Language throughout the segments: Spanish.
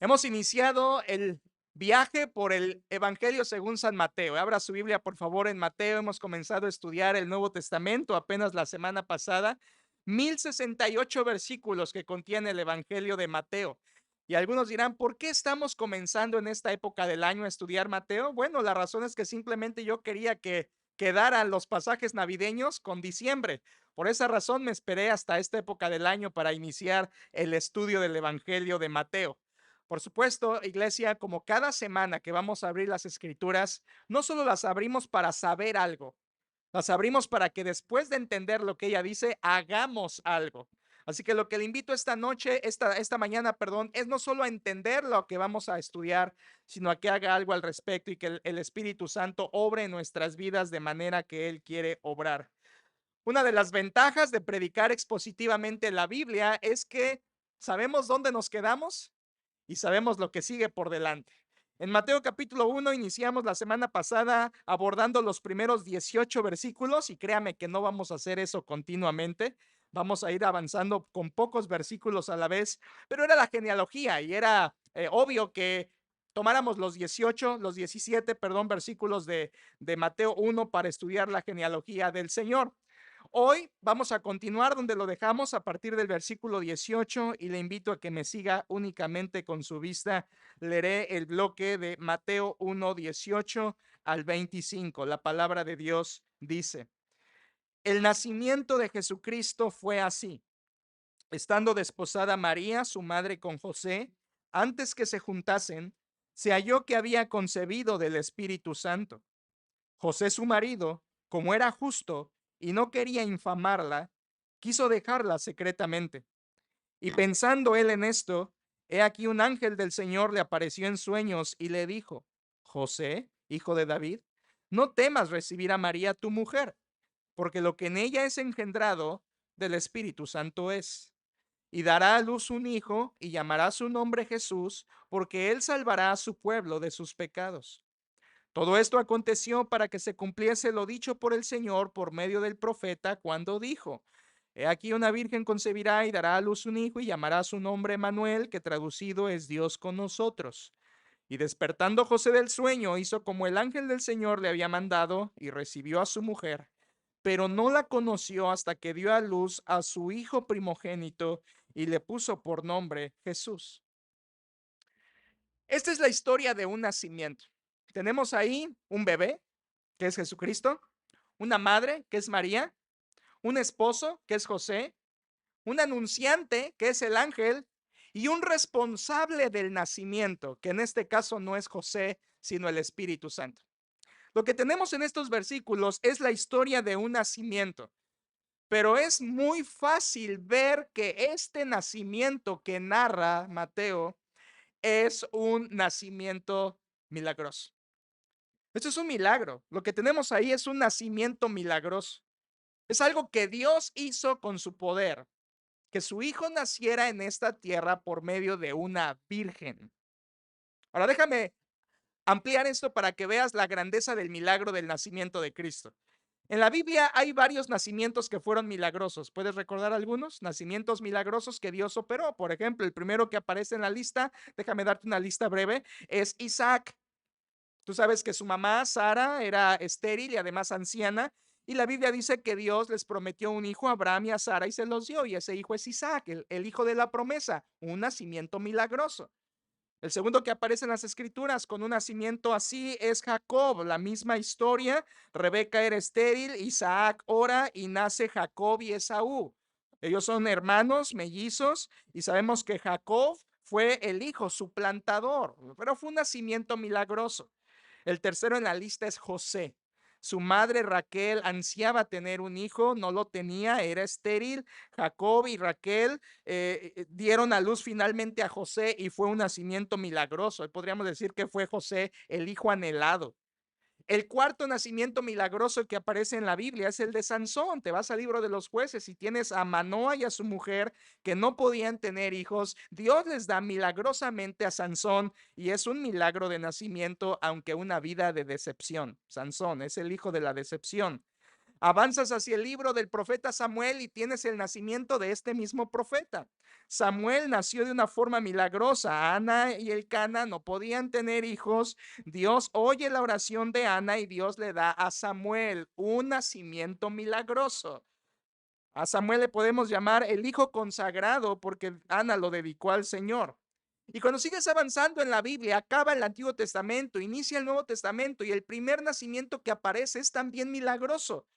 Hemos iniciado el viaje por el Evangelio según San Mateo. Abra su Biblia, por favor, en Mateo. Hemos comenzado a estudiar el Nuevo Testamento apenas la semana pasada. 1068 versículos que contiene el Evangelio de Mateo. Y algunos dirán, ¿por qué estamos comenzando en esta época del año a estudiar Mateo? Bueno, la razón es que simplemente yo quería que quedaran los pasajes navideños con diciembre. Por esa razón me esperé hasta esta época del año para iniciar el estudio del Evangelio de Mateo. Por supuesto, iglesia, como cada semana que vamos a abrir las escrituras, no solo las abrimos para saber algo, las abrimos para que después de entender lo que ella dice, hagamos algo. Así que lo que le invito esta noche, esta mañana, perdón, es no solo a entender lo que vamos a estudiar, sino a que haga algo al respecto y que el Espíritu Santo obre en nuestras vidas de manera que Él quiere obrar. Una de las ventajas de predicar expositivamente la Biblia es que sabemos dónde nos quedamos y sabemos lo que sigue por delante. En Mateo capítulo 1 iniciamos la semana pasada abordando los primeros 18 versículos y créame que no vamos a hacer eso continuamente. Vamos a ir avanzando con pocos versículos a la vez, pero era la genealogía y era obvio que tomáramos los 17, perdón, versículos de Mateo 1 para estudiar la genealogía del Señor. Hoy vamos a continuar donde lo dejamos a partir del versículo 18 y le invito a que me siga únicamente con su vista. Leeré el bloque de Mateo 1, 18 al 25. La palabra de Dios dice, el nacimiento de Jesucristo fue así. Estando desposada María, su madre, con José, antes que se juntasen, se halló que había concebido del Espíritu Santo. José su marido, como era justo y no quería infamarla, quiso dejarla secretamente. Y pensando él en esto, he aquí un ángel del Señor le apareció en sueños y le dijo, José, hijo de David, no temas recibir a María tu mujer, porque lo que en ella es engendrado del Espíritu Santo es. Y dará a luz un hijo y llamará su nombre Jesús, porque él salvará a su pueblo de sus pecados. Todo esto aconteció para que se cumpliese lo dicho por el Señor por medio del profeta cuando dijo, He aquí una virgen concebirá y dará a luz un hijo y llamará su nombre Manuel, que traducido es Dios con nosotros. Y despertando José del sueño, hizo como el ángel del Señor le había mandado y recibió a su mujer, pero no la conoció hasta que dio a luz a su hijo primogénito y le puso por nombre Jesús. Esta es la historia de un nacimiento. Tenemos ahí un bebé, que es Jesucristo, una madre, que es María, un esposo, que es José, un anunciante, que es el ángel, y un responsable del nacimiento, que en este caso no es José, sino el Espíritu Santo. Lo que tenemos en estos versículos es la historia de un nacimiento, pero es muy fácil ver que este nacimiento que narra Mateo es un nacimiento milagroso. Esto es un milagro. Lo que tenemos ahí es un nacimiento milagroso. Es algo que Dios hizo con su poder, que su hijo naciera en esta tierra por medio de una virgen. Ahora déjame ampliar esto para que veas la grandeza del milagro del nacimiento de Cristo. En la Biblia hay varios nacimientos que fueron milagrosos. ¿Puedes recordar algunos nacimientos milagrosos que Dios operó? Por ejemplo, el primero que aparece en la lista, déjame darte una lista breve, es Isaac. Tú sabes que su mamá, Sara, era estéril y además anciana, y la Biblia dice que Dios les prometió un hijo a Abraham y a Sara y se los dio, y ese hijo es Isaac, el hijo de la promesa, un nacimiento milagroso. El segundo que aparece en las escrituras con un nacimiento así es Jacob, la misma historia. Rebeca era estéril, Isaac ora y nace Jacob y Esaú. Ellos son hermanos mellizos y sabemos que Jacob fue el hijo suplantador, pero fue un nacimiento milagroso. El tercero en la lista es José. Su madre Raquel ansiaba tener un hijo, no lo tenía, era estéril. Jacob y Raquel dieron a luz finalmente a José y fue un nacimiento milagroso. Podríamos decir que fue José el hijo anhelado. El cuarto nacimiento milagroso que aparece en la Biblia es el de Sansón. Te vas al libro de los jueces y tienes a Manoa y a su mujer que no podían tener hijos. Dios les da milagrosamente a Sansón y es un milagro de nacimiento, aunque una vida de decepción. Sansón es el hijo de la decepción. Avanzas hacia el libro del profeta Samuel y tienes el nacimiento de este mismo profeta. Samuel nació de una forma milagrosa. Ana y Elcana no podían tener hijos. Dios oye la oración de Ana y Dios le da a Samuel un nacimiento milagroso. A Samuel le podemos llamar el hijo consagrado porque Ana lo dedicó al Señor. Y cuando sigues avanzando en la Biblia, acaba el Antiguo Testamento, inicia el Nuevo Testamento y el primer nacimiento que aparece es también milagroso.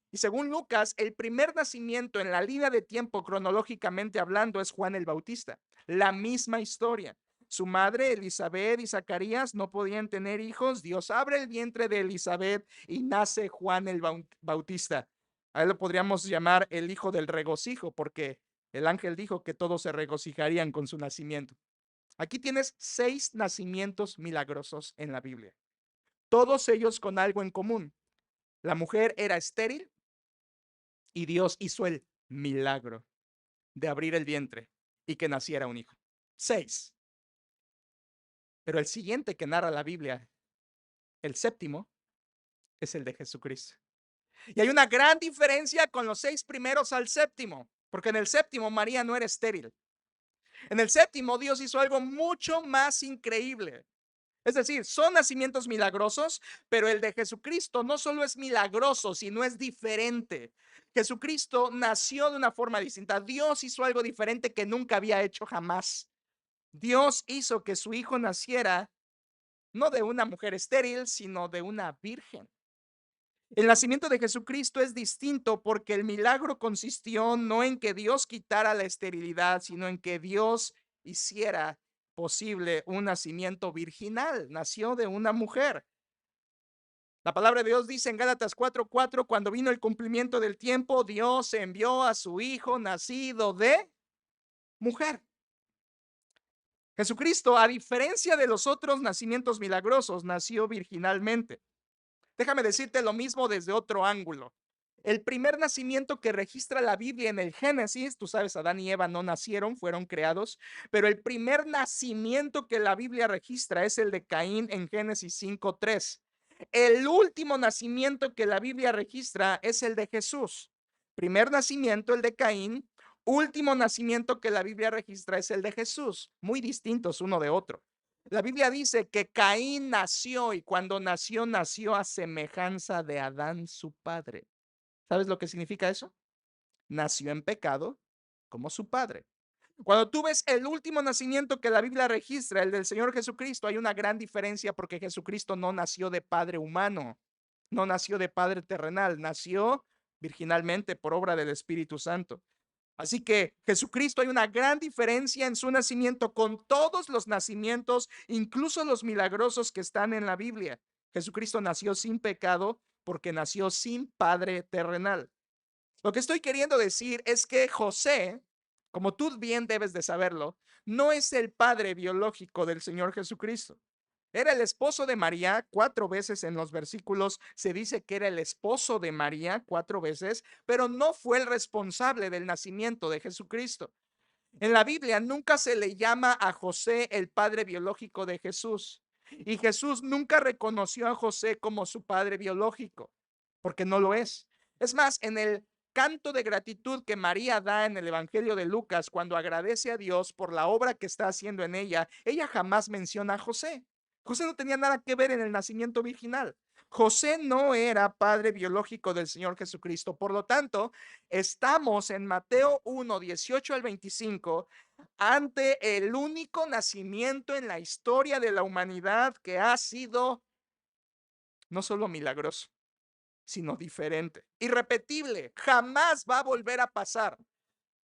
Y según Lucas, el primer nacimiento en la línea de tiempo cronológicamente hablando es Juan el Bautista. La misma historia. Su madre, Elizabeth y Zacarías no podían tener hijos. Dios abre el vientre de Elizabeth y nace Juan el Bautista. A él lo podríamos llamar el hijo del regocijo, porque el ángel dijo que todos se regocijarían con su nacimiento. Aquí tienes 6 nacimientos milagrosos en la Biblia, todos ellos con algo en común. La mujer era estéril y Dios hizo el milagro de abrir el vientre y que naciera un hijo. 6. Pero el siguiente que narra la Biblia, el séptimo, es el de Jesucristo. Y hay una gran diferencia con los 6 primeros al séptimo, porque en el séptimo María no era estéril. En el séptimo Dios hizo algo mucho más increíble. Es decir, son nacimientos milagrosos, pero el de Jesucristo no solo es milagroso, sino es diferente. Jesucristo nació de una forma distinta. Dios hizo algo diferente que nunca había hecho jamás. Dios hizo que su hijo naciera no de una mujer estéril, sino de una virgen. El nacimiento de Jesucristo es distinto porque el milagro consistió no en que Dios quitara la esterilidad, sino en que Dios hiciera posible un nacimiento virginal. Nació de una mujer. La palabra de Dios dice en Gálatas 4:4, cuando vino el cumplimiento del tiempo, Dios envió a su hijo nacido de mujer. Jesucristo, a diferencia de los otros nacimientos milagrosos, nació virginalmente. Déjame decirte lo mismo desde otro ángulo. El primer nacimiento que registra la Biblia en el Génesis, tú sabes, Adán y Eva no nacieron, fueron creados, pero el primer nacimiento que la Biblia registra es el de Caín en Génesis 5:3. El último nacimiento que la Biblia registra es el de Jesús. Primer nacimiento, el de Caín. Último nacimiento que la Biblia registra es el de Jesús. Muy distintos uno de otro. La Biblia dice que Caín nació y cuando nació, nació a semejanza de Adán, su padre. ¿Sabes lo que significa eso? Nació en pecado como su padre. Cuando tú ves el último nacimiento que la Biblia registra, el del Señor Jesucristo, hay una gran diferencia porque Jesucristo no nació de padre humano, no nació de padre terrenal, nació virginalmente por obra del Espíritu Santo. Así que Jesucristo, hay una gran diferencia en su nacimiento con todos los nacimientos, incluso los milagrosos que están en la Biblia. Jesucristo nació sin pecado porque nació sin padre terrenal. Lo que estoy queriendo decir es que José, como tú bien debes de saberlo, no es el padre biológico del Señor Jesucristo. Era el esposo de María, 4 veces en los versículos se dice que era el esposo de María 4 veces, pero no fue el responsable del nacimiento de Jesucristo. En la Biblia nunca se le llama a José el padre biológico de Jesús. Y Jesús nunca reconoció a José como su padre biológico, porque no lo es. Es más, en el canto de gratitud que María da en el Evangelio de Lucas, cuando agradece a Dios por la obra que está haciendo en ella jamás menciona a José. José no tenía nada que ver en el nacimiento virginal. José no era padre biológico del Señor Jesucristo. Por lo tanto, estamos en Mateo 1, 18 al 25 ante el único nacimiento en la historia de la humanidad que ha sido no solo milagroso, sino diferente, irrepetible. Jamás va a volver a pasar.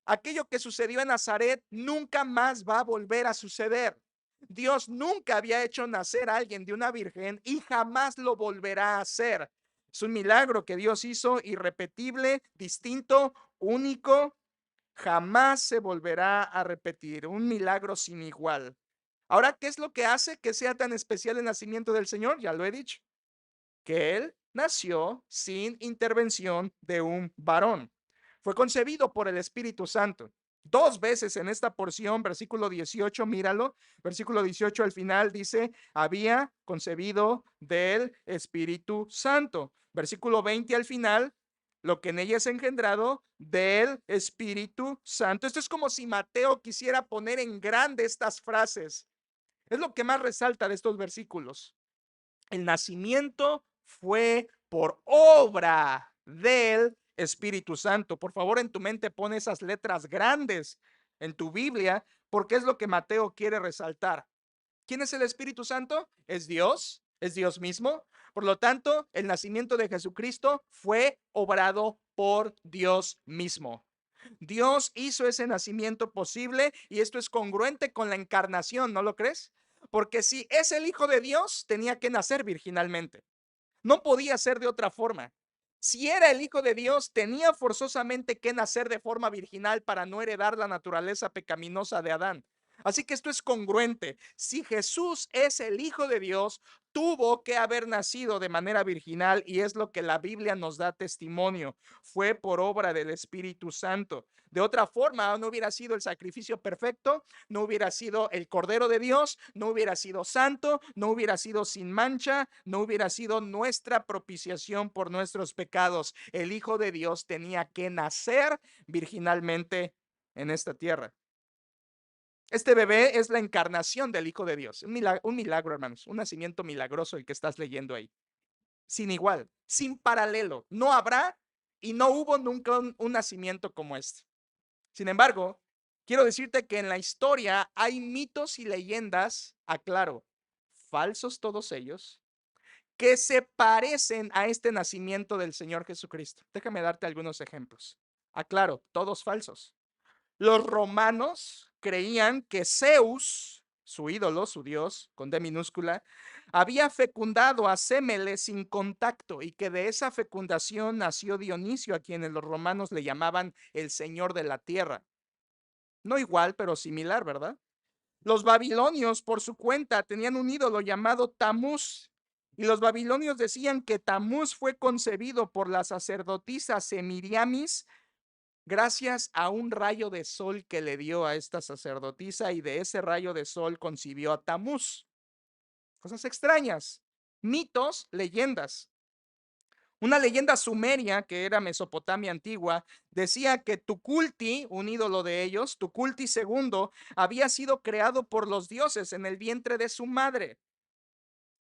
Aquello que sucedió en Nazaret nunca más va a volver a suceder. Dios nunca había hecho nacer a alguien de una virgen y jamás lo volverá a hacer. Es un milagro que Dios hizo, irrepetible, distinto, único. Jamás se volverá a repetir. Un milagro sin igual. Ahora, ¿qué es lo que hace que sea tan especial el nacimiento del Señor? Ya lo he dicho, que Él nació sin intervención de un varón. Fue concebido por el Espíritu Santo. 2 veces en esta porción, versículo 18, míralo, versículo 18 al final dice, había concebido del Espíritu Santo. Versículo 20 al final, lo que en ella es engendrado del Espíritu Santo. Esto es como si Mateo quisiera poner en grande estas frases. Es lo que más resalta de estos versículos. El nacimiento fue por obra del Espíritu Santo. Por favor, en tu mente pon esas letras grandes en tu Biblia, porque es lo que Mateo quiere resaltar. ¿Quién es el Espíritu Santo? Es Dios mismo. Por lo tanto, el nacimiento de Jesucristo fue obrado por Dios mismo. Dios hizo ese nacimiento posible y esto es congruente con la encarnación, ¿no lo crees? Porque si es el Hijo de Dios, tenía que nacer virginalmente. No podía ser de otra forma. Si era el Hijo de Dios, tenía forzosamente que nacer de forma virginal para no heredar la naturaleza pecaminosa de Adán. Así que esto es congruente. Si Jesús es el Hijo de Dios, tuvo que haber nacido de manera virginal y es lo que la Biblia nos da testimonio. Fue por obra del Espíritu Santo. De otra forma, no hubiera sido el sacrificio perfecto, no hubiera sido el Cordero de Dios, no hubiera sido santo, no hubiera sido sin mancha, no hubiera sido nuestra propiciación por nuestros pecados. El Hijo de Dios tenía que nacer virginalmente en esta tierra. Este bebé es la encarnación del Hijo de Dios. Un milagro, hermanos, un nacimiento milagroso el que estás leyendo ahí. Sin igual, sin paralelo. No habrá y no hubo nunca un nacimiento como este. Sin embargo, quiero decirte que en la historia hay mitos y leyendas, aclaro, falsos todos ellos, que se parecen a este nacimiento del Señor Jesucristo. Déjame darte algunos ejemplos. Aclaro, todos falsos. Los romanos creían que Zeus, su ídolo, su dios, con D minúscula, había fecundado a Sémele sin contacto y que de esa fecundación nació Dionisio, a quienes los romanos le llamaban el Señor de la Tierra. No igual, pero similar, ¿verdad? Los babilonios, por su cuenta, tenían un ídolo llamado Tamuz. Y los babilonios decían que Tamuz fue concebido por la sacerdotisa Semiramis gracias a un rayo de sol que le dio a esta sacerdotisa y de ese rayo de sol concibió a Tamuz. Cosas extrañas, mitos, leyendas. Una leyenda sumeria, que era Mesopotamia antigua, decía que Tukulti, un ídolo de ellos, Tukulti II, había sido creado por los dioses en el vientre de su madre.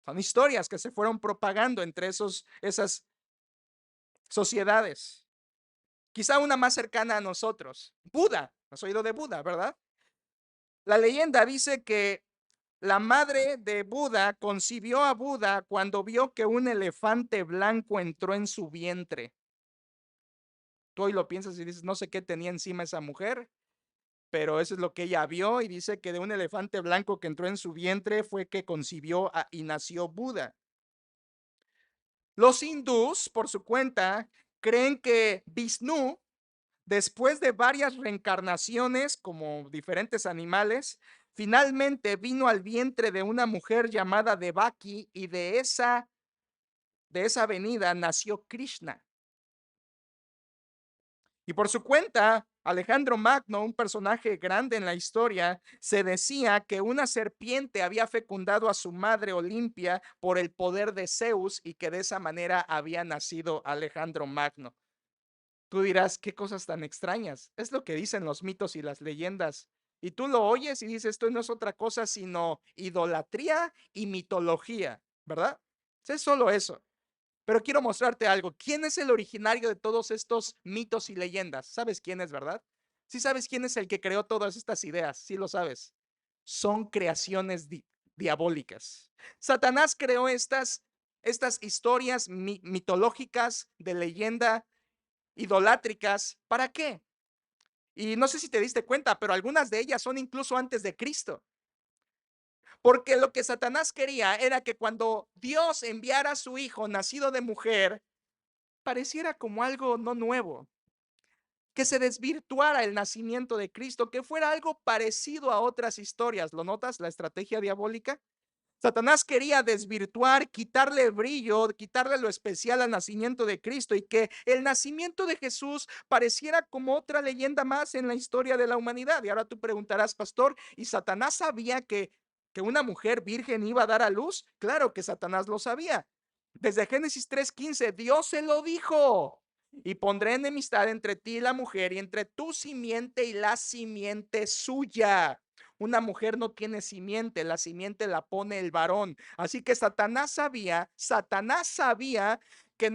Son historias que se fueron propagando entre esas sociedades. Quizá una más cercana a nosotros, Buda. ¿Has oído de Buda, verdad? La leyenda dice que la madre de Buda concibió a Buda cuando vio que un elefante blanco entró en su vientre. Tú hoy lo piensas y dices, no sé qué tenía encima esa mujer, pero eso es lo que ella vio y dice que de un elefante blanco que entró en su vientre fue que concibió y nació Buda. Los hindús, por su cuenta, creen que Vishnu, después de varias reencarnaciones como diferentes animales, finalmente vino al vientre de una mujer llamada Devaki y de esa venida nació Krishna. Y por su cuenta, Alejandro Magno, un personaje grande en la historia, se decía que una serpiente había fecundado a su madre Olimpia por el poder de Zeus y que de esa manera había nacido Alejandro Magno. Tú dirás, qué cosas tan extrañas. Es lo que dicen los mitos y las leyendas. Y tú lo oyes y dices, esto no es otra cosa sino idolatría y mitología, ¿verdad? Es solo eso. Pero quiero mostrarte algo. ¿Quién es el originario de todos estos mitos y leyendas? ¿Sabes quién es, verdad? Sí sabes quién es el que creó todas estas ideas, sí lo sabes. Son creaciones diabólicas. Satanás creó estas historias mitológicas de leyenda idolátricas. ¿Para qué? Y no sé si te diste cuenta, pero algunas de ellas son incluso antes de Cristo. Porque lo que Satanás quería era que cuando Dios enviara a su hijo nacido de mujer, pareciera como algo no nuevo, que se desvirtuara el nacimiento de Cristo, que fuera algo parecido a otras historias. ¿Lo notas? La estrategia diabólica. Satanás quería desvirtuar, quitarle brillo, quitarle lo especial al nacimiento de Cristo y que el nacimiento de Jesús pareciera como otra leyenda más en la historia de la humanidad. Y ahora tú preguntarás, pastor, ¿y Satanás sabía que una mujer virgen iba a dar a luz? Claro que Satanás lo sabía. Desde Génesis 3:15, Dios se lo dijo. y pondré enemistad entre ti y la mujer, y entre tu simiente y la simiente suya. Una mujer no tiene simiente, la simiente la pone el varón. Así que Satanás sabía que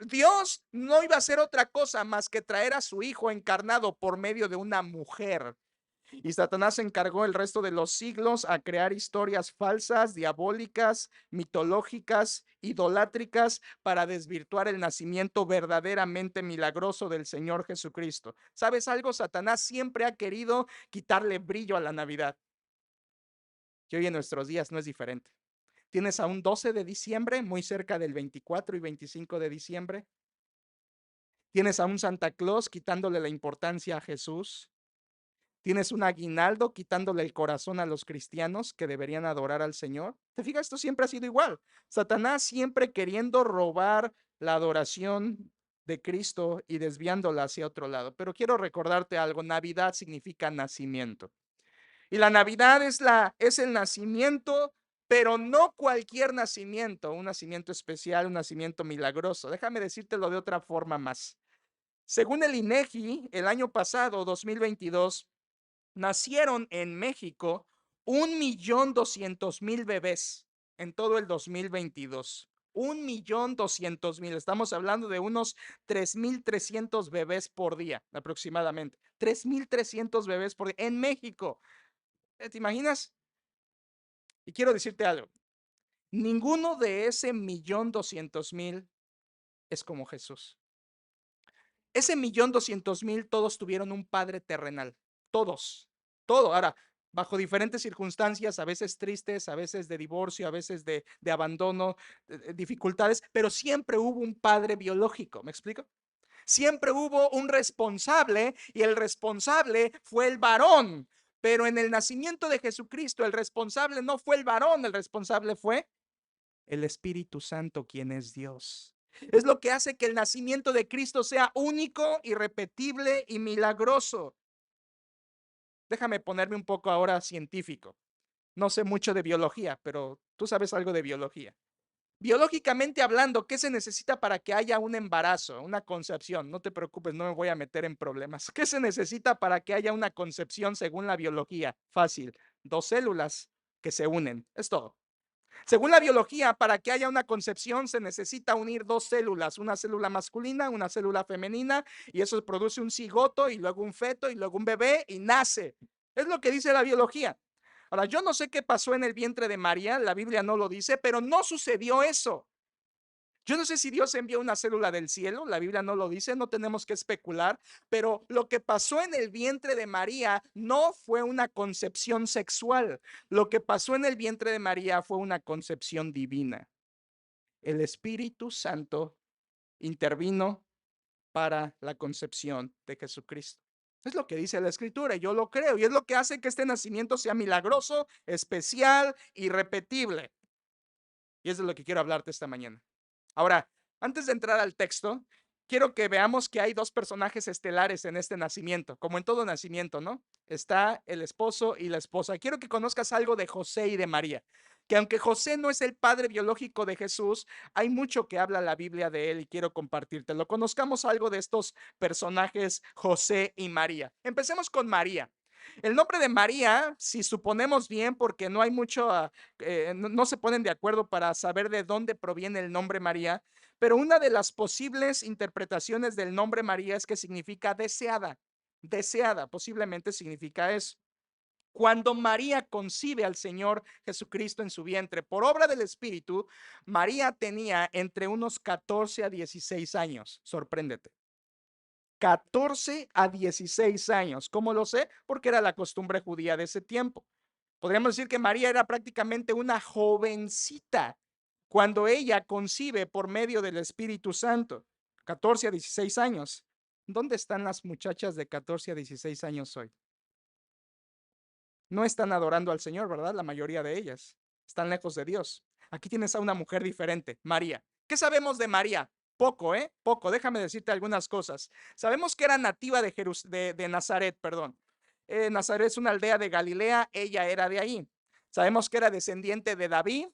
Dios no iba a hacer otra cosa más que traer a su hijo encarnado por medio de una mujer. Y Satanás se encargó el resto de los siglos a crear historias falsas, diabólicas, mitológicas, idolátricas, para desvirtuar el nacimiento verdaderamente milagroso del Señor Jesucristo. ¿Sabes algo? Satanás siempre ha querido quitarle brillo a la Navidad. Y hoy en nuestros días no es diferente. Tienes a un 12 de diciembre, muy cerca del 24 y 25 de diciembre. Tienes a un Santa Claus quitándole la importancia a Jesús. Tienes un aguinaldo quitándole el corazón a los cristianos que deberían adorar al Señor. ¿Te fijas? Esto siempre ha sido igual. Satanás siempre queriendo robar la adoración de Cristo y desviándola hacia otro lado. Pero quiero recordarte algo, Navidad significa nacimiento. Y la Navidad es el nacimiento, pero no cualquier nacimiento, un nacimiento especial, un nacimiento milagroso. Déjame decírtelo de otra forma más. Según el INEGI, el año pasado, 2022, nacieron en México 1.200.000 bebés en todo el 2022. 1.200.000. Estamos hablando de unos 3.300 bebés por día aproximadamente. 3.300 bebés por día en México. ¿Te imaginas? Y quiero decirte algo. Ninguno de ese 1.200.000 es como Jesús. Ese 1.200.000 todos tuvieron un padre terrenal. Todos. Todo. Ahora, bajo diferentes circunstancias, a veces tristes, a veces de divorcio, a veces de abandono, dificultades, pero siempre hubo un padre biológico. ¿Me explico? Siempre hubo un responsable y el responsable fue el varón. Pero en el nacimiento de Jesucristo, el responsable no fue el varón, el responsable fue el Espíritu Santo, quien es Dios. Es lo que hace que el nacimiento de Cristo sea único, irrepetible y milagroso. Déjame ponerme un poco ahora científico. No sé mucho de biología, pero tú sabes algo de biología. Biológicamente hablando, ¿qué se necesita para que haya un embarazo, una concepción? No te preocupes, no me voy a meter en problemas. ¿Qué se necesita para que haya una concepción según la biología? Fácil, dos células que se unen, es todo. Según la biología, para que haya una concepción se necesita unir dos células, una célula masculina, una célula femenina, y eso produce un cigoto y luego un feto y luego un bebé y nace. Es lo que dice la biología. Ahora, yo no sé qué pasó en el vientre de María, la Biblia no lo dice, pero no sucedió eso. Yo no sé si Dios envió una célula del cielo, la Biblia no lo dice, no tenemos que especular, pero lo que pasó en el vientre de María no fue una concepción sexual, lo que pasó en el vientre de María fue una concepción divina. El Espíritu Santo intervino para la concepción de Jesucristo. Es lo que dice la Escritura y yo lo creo y es lo que hace que este nacimiento sea milagroso, especial, irrepetible. Y es de lo que quiero hablarte esta mañana. Ahora, antes de entrar al texto, quiero que veamos que hay dos personajes estelares en este nacimiento, como en todo nacimiento, ¿no? Está el esposo y la esposa. Quiero que conozcas algo de José y de María, que aunque José no es el padre biológico de Jesús, hay mucho que habla la Biblia de él y quiero compartírtelo. Conozcamos algo de estos personajes, José y María. Empecemos con María. El nombre de María, si suponemos bien, porque no hay mucho, no se ponen de acuerdo para saber de dónde proviene el nombre María, pero una de las posibles interpretaciones del nombre María es que significa deseada. Deseada, posiblemente significa eso. Cuando María concibe al Señor Jesucristo en su vientre por obra del Espíritu, María tenía entre unos 14 a 16 años. Sorpréndete. 14 a 16 años. ¿Cómo lo sé? Porque era la costumbre judía de ese tiempo. Podríamos decir que María era prácticamente una jovencita cuando ella concibe por medio del Espíritu Santo. 14 a 16 años. ¿Dónde están las muchachas de 14 a 16 años hoy? No están adorando al Señor, ¿verdad? La mayoría de ellas están lejos de Dios. Aquí tienes a una mujer diferente, María. ¿Qué sabemos de María? Poco, ¿eh? Poco. Déjame decirte algunas cosas. Sabemos que era nativa de Nazaret, perdón. Nazaret es una aldea de Galilea, ella era de ahí. Sabemos que era descendiente de David.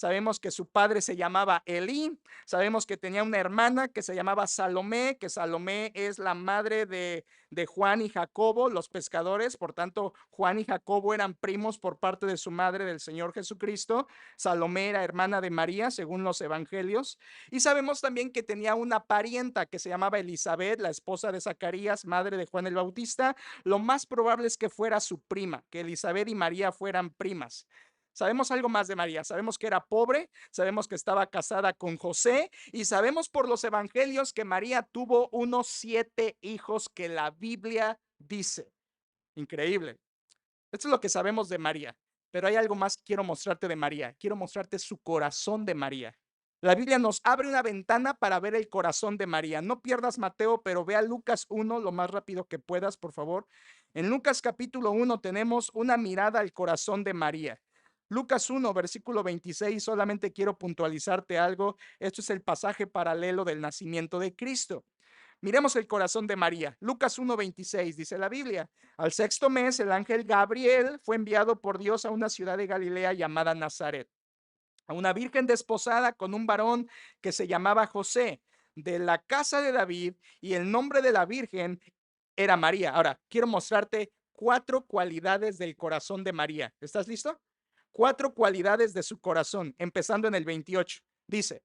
sabemos que su padre se llamaba Elí, sabemos que tenía una hermana que se llamaba Salomé, que Salomé es la madre de Juan y Jacobo, los pescadores, por tanto, Juan y Jacobo eran primos por parte de su madre, del Señor Jesucristo. Salomé era hermana de María, según los evangelios, y sabemos también que tenía una parienta que se llamaba Elizabeth, la esposa de Zacarías, madre de Juan el Bautista. Lo más probable es que fuera su prima, que Elizabeth y María fueran primas. Sabemos algo más de María, sabemos que era pobre, sabemos que estaba casada con José y sabemos por los evangelios que María tuvo unos 7 hijos que la Biblia dice. Increíble. Esto es lo que sabemos de María, pero hay algo más que quiero mostrarte de María. Quiero mostrarte su corazón de María. La Biblia nos abre una ventana para ver el corazón de María. No pierdas Mateo, pero vea Lucas 1 lo más rápido que puedas, por favor. En Lucas capítulo 1 tenemos una mirada al corazón de María. Lucas 1, versículo 26, solamente quiero puntualizarte algo. Esto es el pasaje paralelo del nacimiento de Cristo. Miremos el corazón de María. Lucas 1:26 dice la Biblia. Al sexto mes, el ángel Gabriel fue enviado por Dios a una ciudad de Galilea llamada Nazaret, a una virgen desposada con un varón que se llamaba José, de la casa de David, y el nombre de la virgen era María. Ahora, quiero mostrarte 4 cualidades del corazón de María. ¿Estás listo? 4 cualidades de su corazón, empezando en el 28. Dice,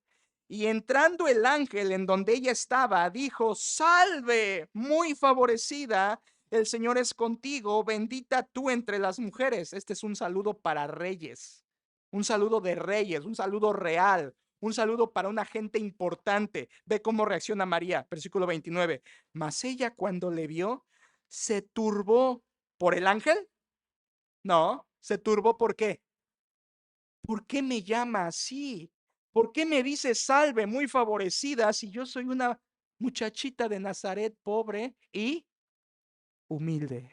y entrando el ángel en donde ella estaba, dijo, salve, muy favorecida, el Señor es contigo, bendita tú entre las mujeres. Este es un saludo para reyes, un saludo de reyes, un saludo real, un saludo para una gente importante. Ve cómo reacciona María, versículo 29. Mas ella cuando le vio, se turbó por el ángel. No, se turbó ¿por qué? ¿Por qué me llama así? ¿Por qué me dice salve, muy favorecida, si yo soy una muchachita de Nazaret pobre y humilde?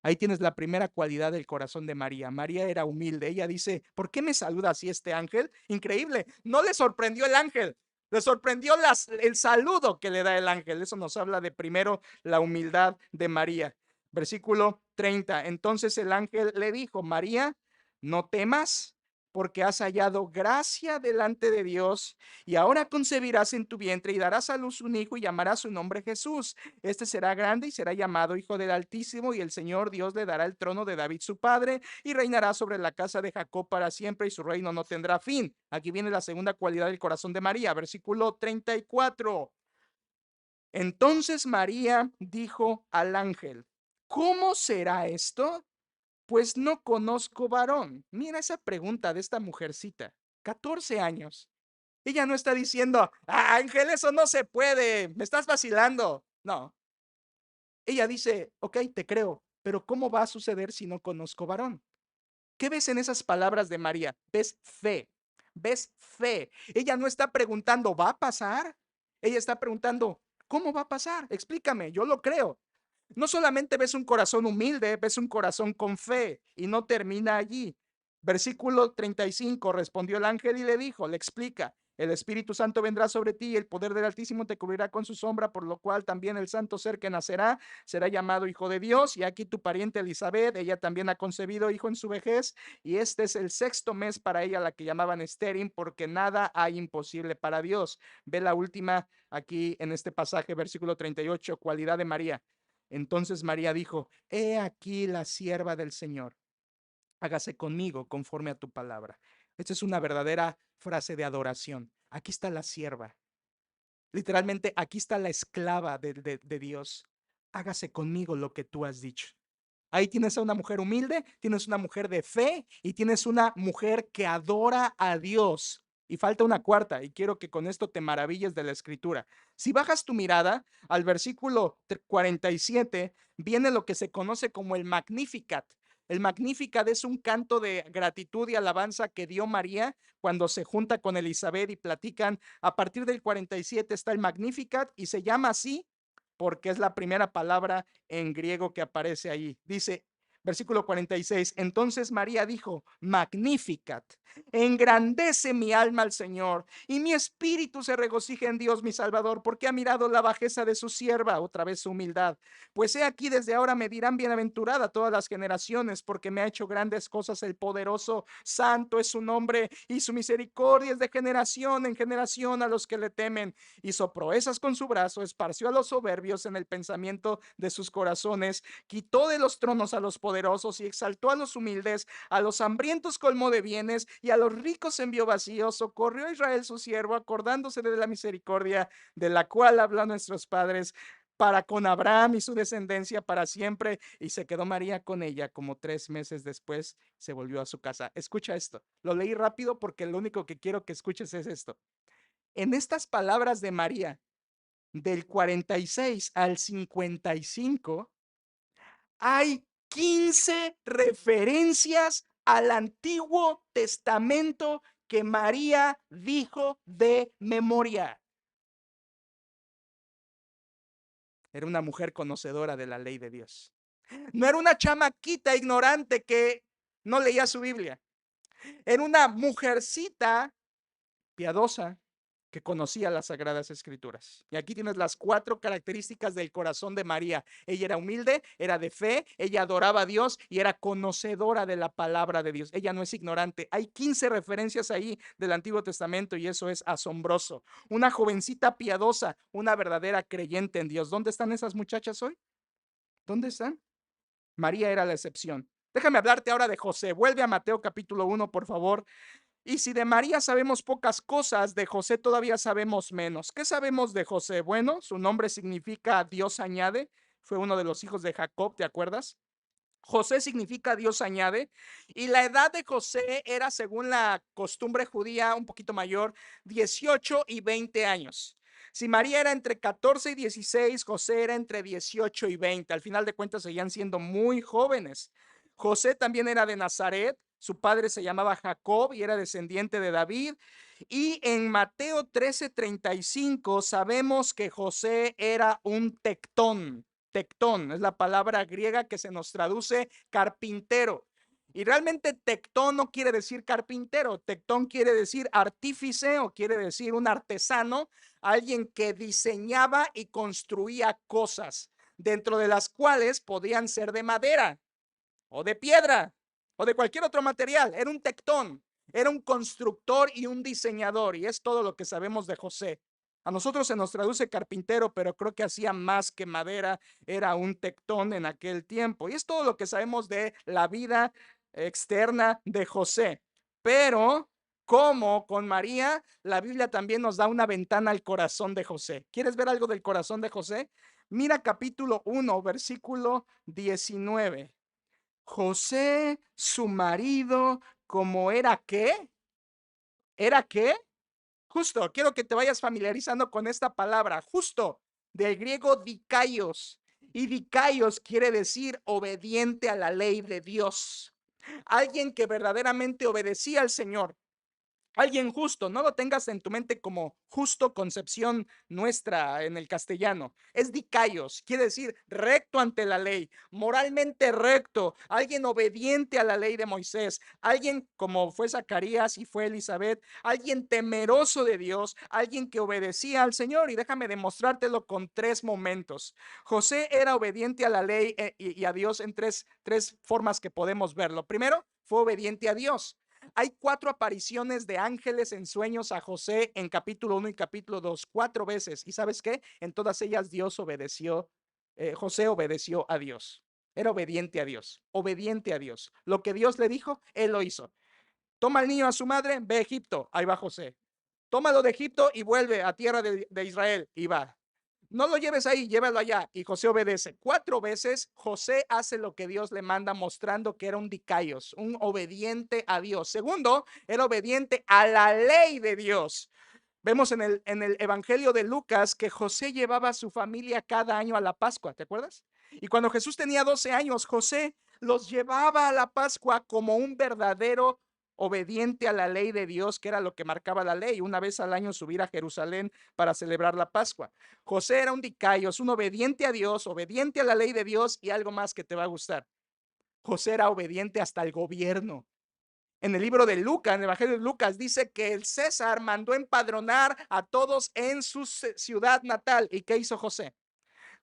Ahí tienes la primera cualidad del corazón de María. María era humilde. Ella dice, ¿por qué me saluda así este ángel? Increíble. No le sorprendió el ángel. Le sorprendió el saludo que le da el ángel. Eso nos habla de primero la humildad de María. Versículo 30. Entonces el ángel le dijo, María, no temas, porque has hallado gracia delante de Dios, y ahora concebirás en tu vientre y darás a luz un hijo y llamarás su nombre Jesús. Este será grande y será llamado Hijo del Altísimo, y el Señor Dios le dará el trono de David su padre, y reinará sobre la casa de Jacob para siempre, y su reino no tendrá fin. Aquí viene la segunda cualidad del corazón de María, versículo 34. Entonces María dijo al ángel, ¿cómo será esto? Pues no conozco varón. Mira esa pregunta de esta mujercita, 14 años. Ella no está diciendo, Ángel, eso no se puede, me estás vacilando. No, ella dice, ok, te creo, pero ¿cómo va a suceder si no conozco varón? ¿Qué ves en esas palabras de María? Ves fe, ves fe. Ella no está preguntando, ¿va a pasar? Ella está preguntando, ¿cómo va a pasar? Explícame, yo lo creo. No solamente ves un corazón humilde, ves un corazón con fe y no termina allí. Versículo 35, respondió el ángel y le dijo, le explica, el Espíritu Santo vendrá sobre ti y el poder del Altísimo te cubrirá con su sombra, por lo cual también el santo ser que nacerá será llamado Hijo de Dios. Y aquí tu pariente Elizabeth, ella también ha concebido hijo en su vejez, y este es el sexto mes para ella, la que llamaban estéril, porque nada hay imposible para Dios. Ve la última aquí en este pasaje, versículo 38, cualidad de María. Entonces María dijo, he aquí la sierva del Señor, hágase conmigo conforme a tu palabra. Esta es una verdadera frase de adoración. Aquí está la sierva. Literalmente, aquí está la esclava de Dios. Hágase conmigo lo que tú has dicho. Ahí tienes a una mujer humilde, tienes una mujer de fe y tienes una mujer que adora a Dios. Y falta una cuarta, y quiero que con esto te maravilles de la escritura. Si bajas tu mirada al versículo 47, viene lo que se conoce como el Magnificat. El Magnificat es un canto de gratitud y alabanza que dio María cuando se junta con Elizabeth y platican. A partir del 47 está el Magnificat y se llama así porque es la primera palabra en griego que aparece ahí. Dice, versículo 46, entonces María dijo, Magnificat, Engrandece mi alma al Señor, y mi espíritu se regocija en Dios mi Salvador, porque ha mirado la bajeza de su sierva, otra vez su humildad. Pues he aquí, desde ahora me dirán bienaventurada todas las generaciones, porque me ha hecho grandes cosas el poderoso. Santo es su nombre, y su misericordia es de generación en generación a los que le temen. Hizo proezas con su brazo, esparció a los soberbios en el pensamiento de sus corazones, quitó de los tronos a los poderosos y exaltó a los humildes. A los hambrientos colmó de bienes y a los ricos envió vacíos. Socorrió a Israel su siervo, acordándose de la misericordia de la cual hablan nuestros padres, para con Abraham y su descendencia para siempre. Y se quedó María con ella. Como 3 meses después se volvió a su casa. Escucha esto. Lo leí rápido porque lo único que quiero que escuches es esto. En estas palabras de María, del 46 al 55, hay 15 referencias al Antiguo Testamento que María dijo de memoria. Era una mujer conocedora de la ley de Dios. No era una chamaquita ignorante que no leía su Biblia. Era una mujercita piadosa que conocía las Sagradas Escrituras. Y aquí tienes las 4 características del corazón de María. Ella era humilde, era de fe, ella adoraba a Dios y era conocedora de la palabra de Dios. Ella no es ignorante. Hay 15 referencias ahí del Antiguo Testamento y eso es asombroso. Una jovencita piadosa, una verdadera creyente en Dios. ¿Dónde están esas muchachas hoy? ¿Dónde están? María era la excepción. Déjame hablarte ahora de José. Vuelve a Mateo capítulo 1, por favor. Y si de María sabemos pocas cosas, de José todavía sabemos menos. ¿Qué sabemos de José? Bueno, su nombre significa Dios añade. Fue uno de los hijos de Jacob, ¿te acuerdas? José significa Dios añade. Y la edad de José era, según la costumbre judía, un poquito mayor, 18 y 20 años. Si María era entre 14 y 16, José era entre 18 y 20. Al final de cuentas, seguían siendo muy jóvenes. José también era de Nazaret. Su padre se llamaba Jacob y era descendiente de David. Y en Mateo 13:35 sabemos que José era un tectón. Tectón es la palabra griega que se nos traduce carpintero. Y realmente tectón no quiere decir carpintero, tectón quiere decir artífice o quiere decir un artesano, alguien que diseñaba y construía cosas, dentro de las cuales podían ser de madera o de piedra o de cualquier otro material. Era un tectón, era un constructor y un diseñador, y es todo lo que sabemos de José. A nosotros se nos traduce carpintero, pero creo que hacía más que madera, era un tectón en aquel tiempo. Y es todo lo que sabemos de la vida externa de José. Pero, como con María, la Biblia también nos da una ventana al corazón de José. ¿Quieres ver algo del corazón de José? Mira capítulo 1, versículo 19. José, su marido, como era qué, era qué, justo, quiero que te vayas familiarizando con esta palabra, justo, del griego dikaios. Y dikaios quiere decir obediente a la ley de Dios. Alguien que verdaderamente obedecía al Señor. Alguien justo, no lo tengas en tu mente como justo concepción nuestra en el castellano. Es dikaios, quiere decir recto ante la ley, moralmente recto, alguien obediente a la ley de Moisés, alguien como fue Zacarías y fue Elizabeth, alguien temeroso de Dios, alguien que obedecía al Señor. Y déjame demostrártelo con 3 momentos. José era obediente a la ley y a Dios en tres formas que podemos verlo. Primero, fue obediente a Dios. Hay 4 apariciones de ángeles en sueños a José en capítulo 1 y capítulo 2, 4 veces. ¿Y sabes qué? En todas ellas Dios obedeció, José obedeció a Dios. Era obediente a Dios, obediente a Dios. Lo que Dios le dijo, él lo hizo. Toma al niño a su madre, ve a Egipto, ahí va José. Tómalo de Egipto y vuelve a tierra de Israel, y va. No lo lleves ahí, llévalo allá. Y José obedece. 4 veces José hace lo que Dios le manda, mostrando que era un dikaios, un obediente a Dios. Segundo, era obediente a la ley de Dios. Vemos en el Evangelio de Lucas que José llevaba a su familia cada año a la Pascua, ¿te acuerdas? Y cuando Jesús tenía 12 años, José los llevaba a la Pascua como un verdadero obediente a la ley de Dios, que era lo que marcaba la ley, una vez al año subir a Jerusalén para celebrar la Pascua. José era un dikaios, un obediente a Dios, obediente a la ley de Dios, y algo más que te va a gustar. José era obediente hasta el gobierno. En el libro de Lucas, en el Evangelio de Lucas, dice que el César mandó empadronar a todos en su ciudad natal. ¿Y qué hizo José?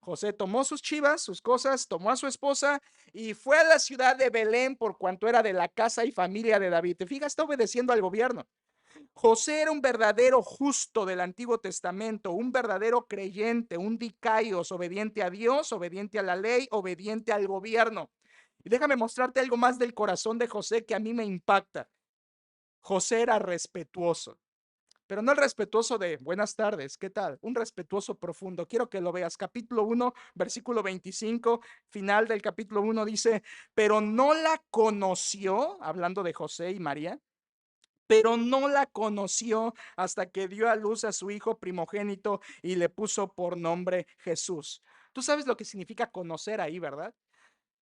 José tomó sus chivas, sus cosas, tomó a su esposa y fue a la ciudad de Belén por cuanto era de la casa y familia de David. Te fijas, está obedeciendo al gobierno. José era un verdadero justo del Antiguo Testamento, un verdadero creyente, un dikaios, obediente a Dios, obediente a la ley, obediente al gobierno. Y déjame mostrarte algo más del corazón de José que a mí me impacta. José era respetuoso, pero no el respetuoso de buenas tardes, ¿qué tal? Un respetuoso profundo. Quiero que lo veas. Capítulo 1, versículo 25, final del capítulo 1 dice, pero no la conoció, hablando de José y María, pero no la conoció hasta que dio a luz a su hijo primogénito y le puso por nombre Jesús. Tú sabes lo que significa conocer ahí, ¿verdad?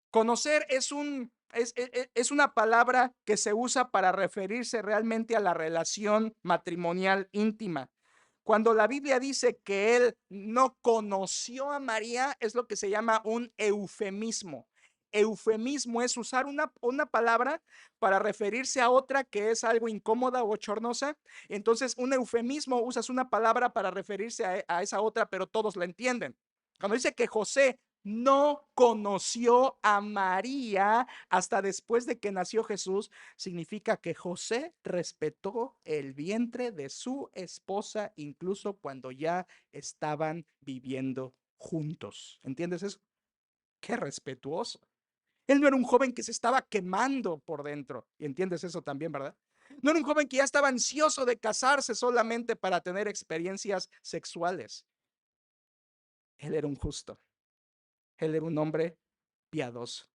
Conocer es una palabra que se usa para referirse realmente a la relación matrimonial íntima. Cuando la Biblia dice que él no conoció a María, es lo que se llama un eufemismo. Eufemismo es usar una palabra para referirse a otra que es algo incómoda o bochornosa. Entonces, un eufemismo usas una palabra para referirse a esa otra, pero todos la entienden. Cuando dice que José no conoció a María hasta después de que nació Jesús, significa que José respetó el vientre de su esposa incluso cuando ya estaban viviendo juntos. ¿Entiendes eso? Qué respetuoso. Él no era un joven que se estaba quemando por dentro. Y entiendes eso también, ¿verdad? No era un joven que ya estaba ansioso de casarse solamente para tener experiencias sexuales. Él era un justo. Él era un hombre piadoso.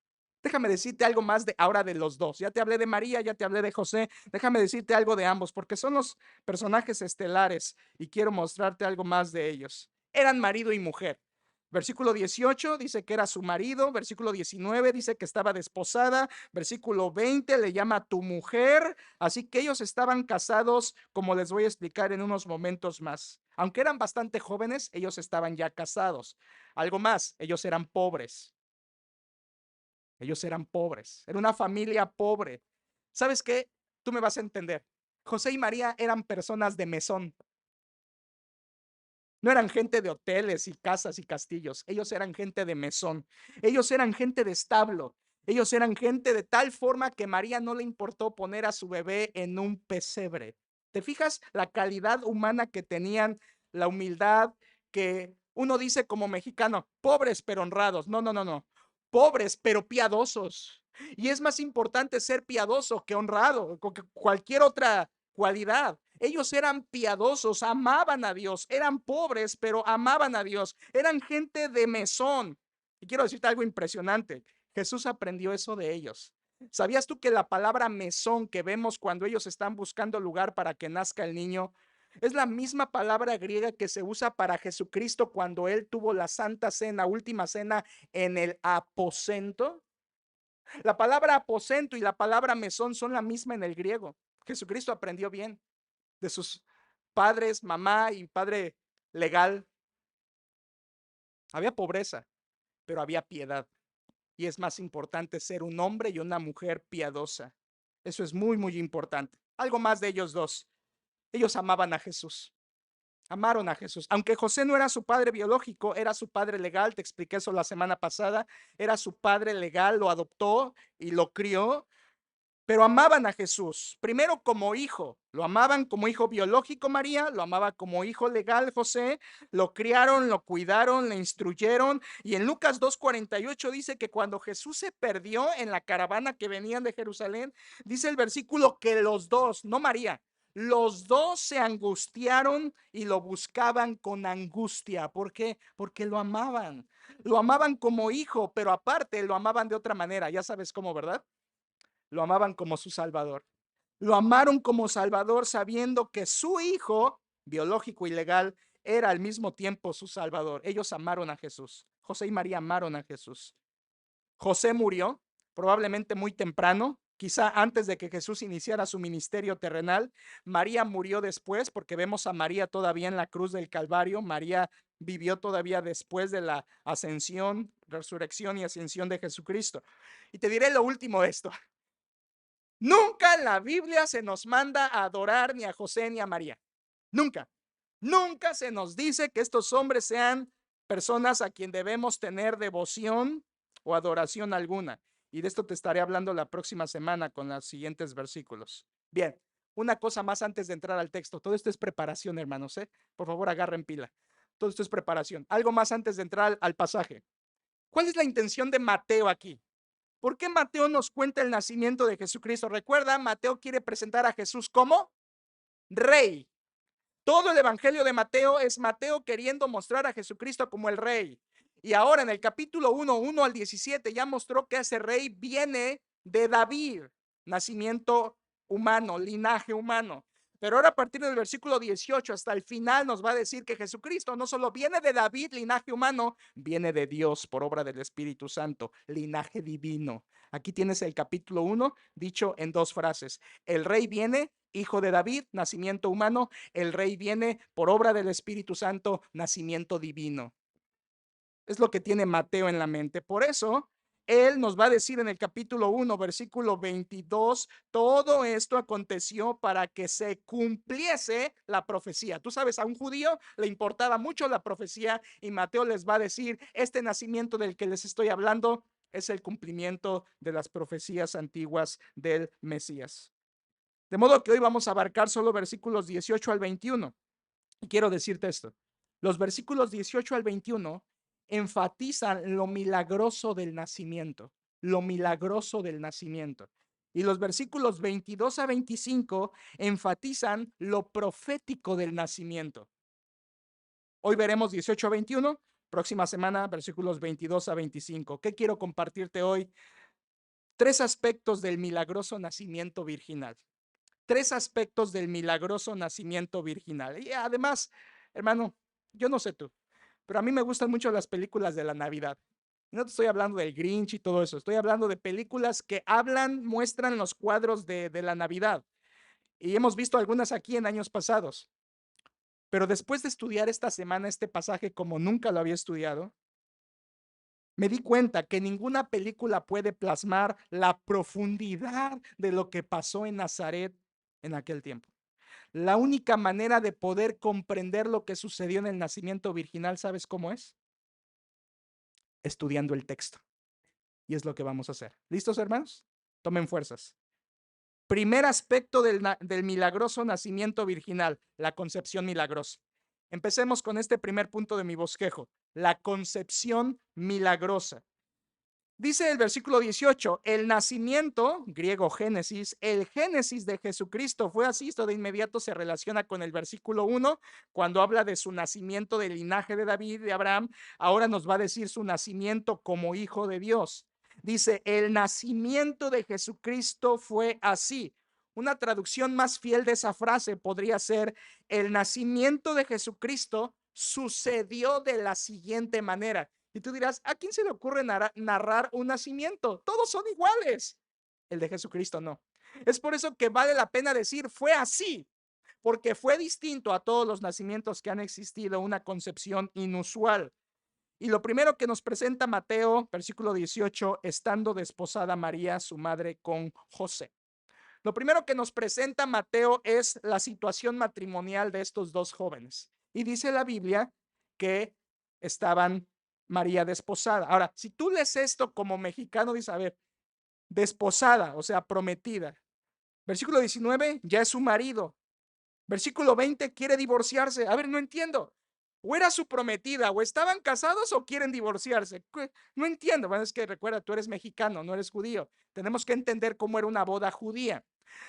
Déjame decirte algo más de ahora de los dos. Ya te hablé de María, ya te hablé de José. Déjame decirte algo de ambos, porque son los personajes estelares y quiero mostrarte algo más de ellos. Eran marido y mujer. Versículo 18 dice que era su marido, versículo 19 dice que estaba desposada, versículo 20 le llama tu mujer, así que ellos estaban casados, como les voy a explicar en unos momentos más. Aunque eran bastante jóvenes, ellos estaban ya casados. Algo más, ellos eran pobres. Ellos eran pobres. Era una familia pobre. ¿Sabes qué? Tú me vas a entender. José y María eran personas de mesón. No eran gente de hoteles y casas y castillos. Ellos eran gente de mesón. Ellos eran gente de establo. Ellos eran gente de tal forma que María no le importó poner a su bebé en un pesebre. ¿Te fijas la calidad humana que tenían, la humildad que uno dice como mexicano, pobres pero honrados? No, no, no, no. Pobres pero piadosos. Y es más importante ser piadoso que honrado, que cualquier otra cualidad. Ellos eran piadosos, amaban a Dios, eran pobres, pero amaban a Dios, eran gente de mesón. Y quiero decirte algo impresionante. Jesús aprendió eso de ellos. ¿Sabías tú que la palabra mesón que vemos cuando ellos están buscando lugar para que nazca el niño es la misma palabra griega que se usa para Jesucristo cuando él tuvo la santa cena, última cena en el aposento? La palabra aposento y la palabra mesón son la misma en el griego. Jesucristo aprendió bien de sus padres, mamá y padre legal. Había pobreza, pero había piedad. Y es más importante ser un hombre y una mujer piadosa. Eso es muy, muy importante. Algo más de ellos dos. Ellos amaban a Jesús. Amaron a Jesús. Aunque José no era su padre biológico, era su padre legal. Te expliqué eso la semana pasada. Era su padre legal, lo adoptó y lo crió. Pero amaban a Jesús, primero como hijo, lo amaban como hijo biológico María, lo amaba como hijo legal José, lo criaron, lo cuidaron, le instruyeron, y en Lucas 2:48 dice que cuando Jesús se perdió en la caravana que venían de Jerusalén, dice el versículo que los dos, no María, los dos se angustiaron y lo buscaban con angustia. ¿Por qué? Porque lo amaban como hijo, pero aparte lo amaban de otra manera, ya sabes cómo, ¿verdad? Lo amaban como su Salvador. Lo amaron como Salvador sabiendo que su hijo, biológico y legal, era al mismo tiempo su Salvador. Ellos amaron a Jesús. José y María amaron a Jesús. José murió, probablemente muy temprano, quizá antes de que Jesús iniciara su ministerio terrenal. María murió después, porque vemos a María todavía en la cruz del Calvario. María vivió todavía después de la ascensión, resurrección y ascensión de Jesucristo. Y te diré lo último de esto. Nunca en la Biblia se nos manda a adorar ni a José ni a María. Nunca. Nunca se nos dice que estos hombres sean personas a quien debemos tener devoción o adoración alguna. Y de esto te estaré hablando la próxima semana con los siguientes versículos. Bien, una cosa más antes de entrar al texto. Todo esto es preparación, hermanos, ¿eh? Por favor, agarren pila. Todo esto es preparación. Algo más antes de entrar al pasaje. ¿Cuál es la intención de Mateo aquí? ¿Por qué Mateo nos cuenta el nacimiento de Jesucristo? Recuerda, Mateo quiere presentar a Jesús como rey. Todo el evangelio de Mateo es Mateo queriendo mostrar a Jesucristo como el rey. Y ahora en el capítulo 1 al 17 ya mostró que ese rey viene de David, nacimiento humano, linaje humano. Pero ahora a partir del versículo 18 hasta el final nos va a decir que Jesucristo no solo viene de David, linaje humano, viene de Dios por obra del Espíritu Santo, linaje divino. Aquí tienes el capítulo 1 dicho en dos frases. El rey viene, hijo de David, nacimiento humano. El rey viene por obra del Espíritu Santo, nacimiento divino. Es lo que tiene Mateo en la mente. Por eso, él nos va a decir en el capítulo 1, versículo 22, todo esto aconteció para que se cumpliese la profecía. Tú sabes, a un judío le importaba mucho la profecía y Mateo les va a decir, este nacimiento del que les estoy hablando es el cumplimiento de las profecías antiguas del Mesías. De modo que hoy vamos a abarcar solo versículos 18 al 21. Y quiero decirte esto. Los versículos 18 al 21 enfatizan lo milagroso del nacimiento, lo milagroso del nacimiento. Y los versículos 22 a 25 enfatizan lo profético del nacimiento. Hoy veremos 18 a 21, próxima semana versículos 22 a 25. ¿Qué quiero compartirte hoy? Tres aspectos del milagroso nacimiento virginal. Tres aspectos del milagroso nacimiento virginal. Y además, hermano, yo no sé tú, pero a mí me gustan mucho las películas de la Navidad. No te estoy hablando del Grinch y todo eso, estoy hablando de películas que hablan, muestran los cuadros de la Navidad. Y hemos visto algunas aquí en años pasados. Pero después de estudiar esta semana este pasaje como nunca lo había estudiado, me di cuenta que ninguna película puede plasmar la profundidad de lo que pasó en Nazaret en aquel tiempo. La única manera de poder comprender lo que sucedió en el nacimiento virginal, ¿sabes cómo es? Estudiando el texto. Y es lo que vamos a hacer. ¿Listos, hermanos? Tomen fuerzas. Primer aspecto del milagroso nacimiento virginal, la concepción milagrosa. Empecemos con este primer punto de mi bosquejo, la concepción milagrosa. Dice el versículo 18, el nacimiento, griego Génesis, el Génesis de Jesucristo fue así, esto de inmediato se relaciona con el versículo 1, cuando habla de su nacimiento del linaje de David, de Abraham, ahora nos va a decir su nacimiento como hijo de Dios. Dice, el nacimiento de Jesucristo fue así. Una traducción más fiel de esa frase podría ser, el nacimiento de Jesucristo sucedió de la siguiente manera. Y tú dirás, ¿a quién se le ocurre narrar un nacimiento? Todos son iguales. El de Jesucristo no. Es por eso que vale la pena decir, fue así, porque fue distinto a todos los nacimientos que han existido, una concepción inusual. Y lo primero que nos presenta Mateo, versículo 18, estando desposada María, su madre, con José. Lo primero que nos presenta Mateo es la situación matrimonial de estos dos jóvenes. Y dice la Biblia que estaban María desposada. Ahora, si tú lees esto como mexicano, dices, a ver, desposada, o sea, prometida. Versículo 19, ya es su marido. Versículo 20, quiere divorciarse. A ver, no entiendo. O era su prometida, o estaban casados o quieren divorciarse. No entiendo. Bueno, es que recuerda, tú eres mexicano, no eres judío. Tenemos que entender cómo era una boda judía.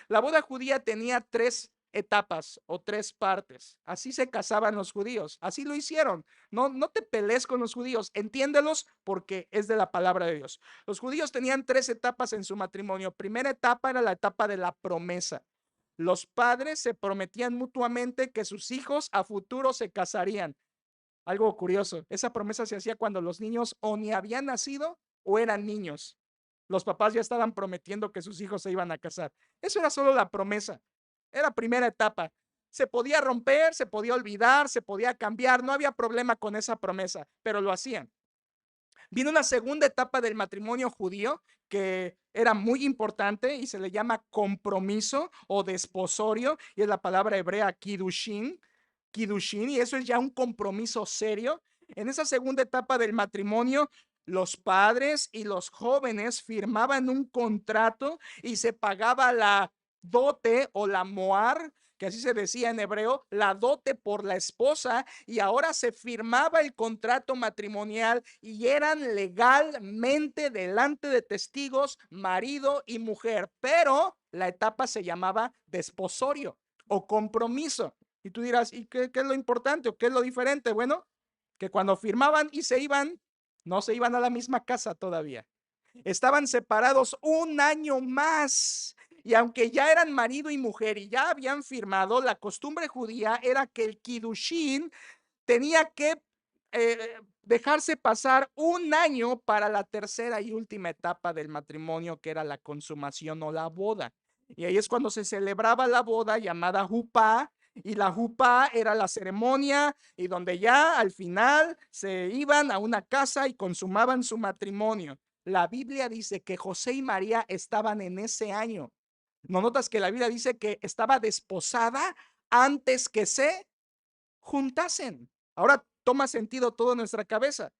La boda judía tenía tres etapas o tres partes. Así se casaban los judíos. Así lo hicieron. No te pelees con los judíos. Entiéndelos porque es de la palabra de Dios. Los judíos tenían tres etapas en su matrimonio. Primera etapa era la etapa de la promesa. Los padres se prometían mutuamente que sus hijos a futuro se casarían. Algo curioso, esa promesa se hacía cuando los niños o ni habían nacido o eran niños. Los papás ya estaban prometiendo que sus hijos se iban a casar. Eso era solo la promesa. Era primera etapa. Se podía romper, se podía olvidar, se podía cambiar. No había problema con esa promesa, pero lo hacían. Viene una segunda etapa del matrimonio judío que era muy importante y se le llama compromiso o desposorio, y es la palabra hebrea kiddushin, kiddushin, y eso es ya un compromiso serio. En esa segunda etapa del matrimonio, los padres y los jóvenes firmaban un contrato y se pagaba la dote o la moar, que así se decía en hebreo, la dote por la esposa, y ahora se firmaba el contrato matrimonial y eran legalmente delante de testigos marido y mujer, pero la etapa se llamaba desposorio o compromiso. Y tú dirás, ¿y qué es lo importante o qué es lo diferente? Bueno, que cuando firmaban y se iban, no se iban a la misma casa todavía. Estaban separados un año más. Y aunque ya eran marido y mujer y ya habían firmado, la costumbre judía era que el kiddushin tenía que dejarse pasar un año para la tercera y última etapa del matrimonio, que era la consumación o la boda. Y ahí es cuando se celebraba la boda llamada jupá, y la jupá era la ceremonia y donde ya al final se iban a una casa y consumaban su matrimonio. La Biblia dice que José y María estaban en ese año. ¿No notas que la Biblia dice que estaba desposada antes que se juntasen? Ahora toma sentido todo en nuestra cabeza.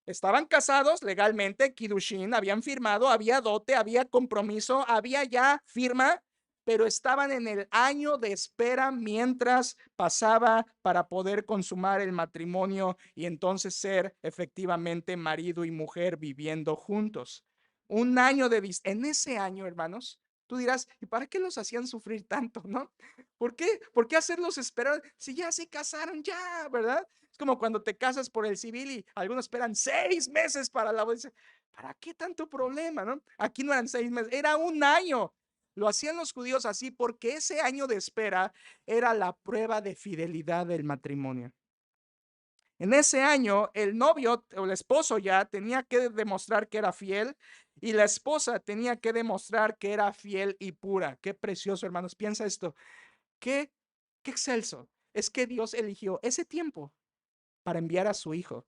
Estaban casados legalmente, Kiddushin, habían firmado, había dote, había compromiso, había ya firma, pero estaban en el año de espera mientras pasaba para poder consumar el matrimonio y entonces ser efectivamente marido y mujer viviendo juntos. Un año de en ese año, hermanos, tú dirás, ¿y para qué los hacían sufrir tanto, no? ¿Por qué? ¿Por qué hacerlos esperar si ya se casaron ya, verdad? Es como cuando te casas por el civil y algunos esperan 6 meses para la boda. ¿Para qué tanto problema, no? Aquí no eran 6 meses, era un año. Lo hacían los judíos así porque ese año de espera era la prueba de fidelidad del matrimonio. En ese año, el novio o el esposo ya tenía que demostrar que era fiel y la esposa tenía que demostrar que era fiel y pura. Qué precioso, hermanos. Piensa esto. Qué, qué excelso. Es que Dios eligió ese tiempo para enviar a su hijo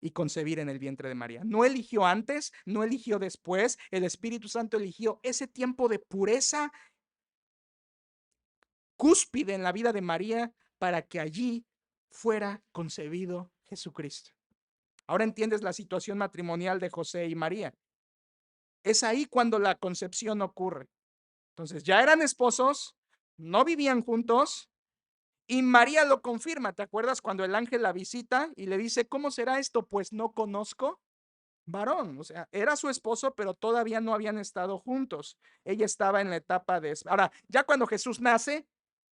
y concebir en el vientre de María. No eligió antes, no eligió después. El Espíritu Santo eligió ese tiempo de pureza cúspide en la vida de María para que allí fuera concebido Jesucristo. Ahora entiendes la situación matrimonial de José y María. Es ahí cuando la concepción ocurre. Entonces ya eran esposos, no vivían juntos, y María lo confirma. ¿Te acuerdas cuando el ángel la visita y le dice, ¿cómo será esto? Pues no conozco varón. O sea, era su esposo, pero todavía no habían estado juntos. Ella estaba en la etapa de... Ahora, ya cuando Jesús nace,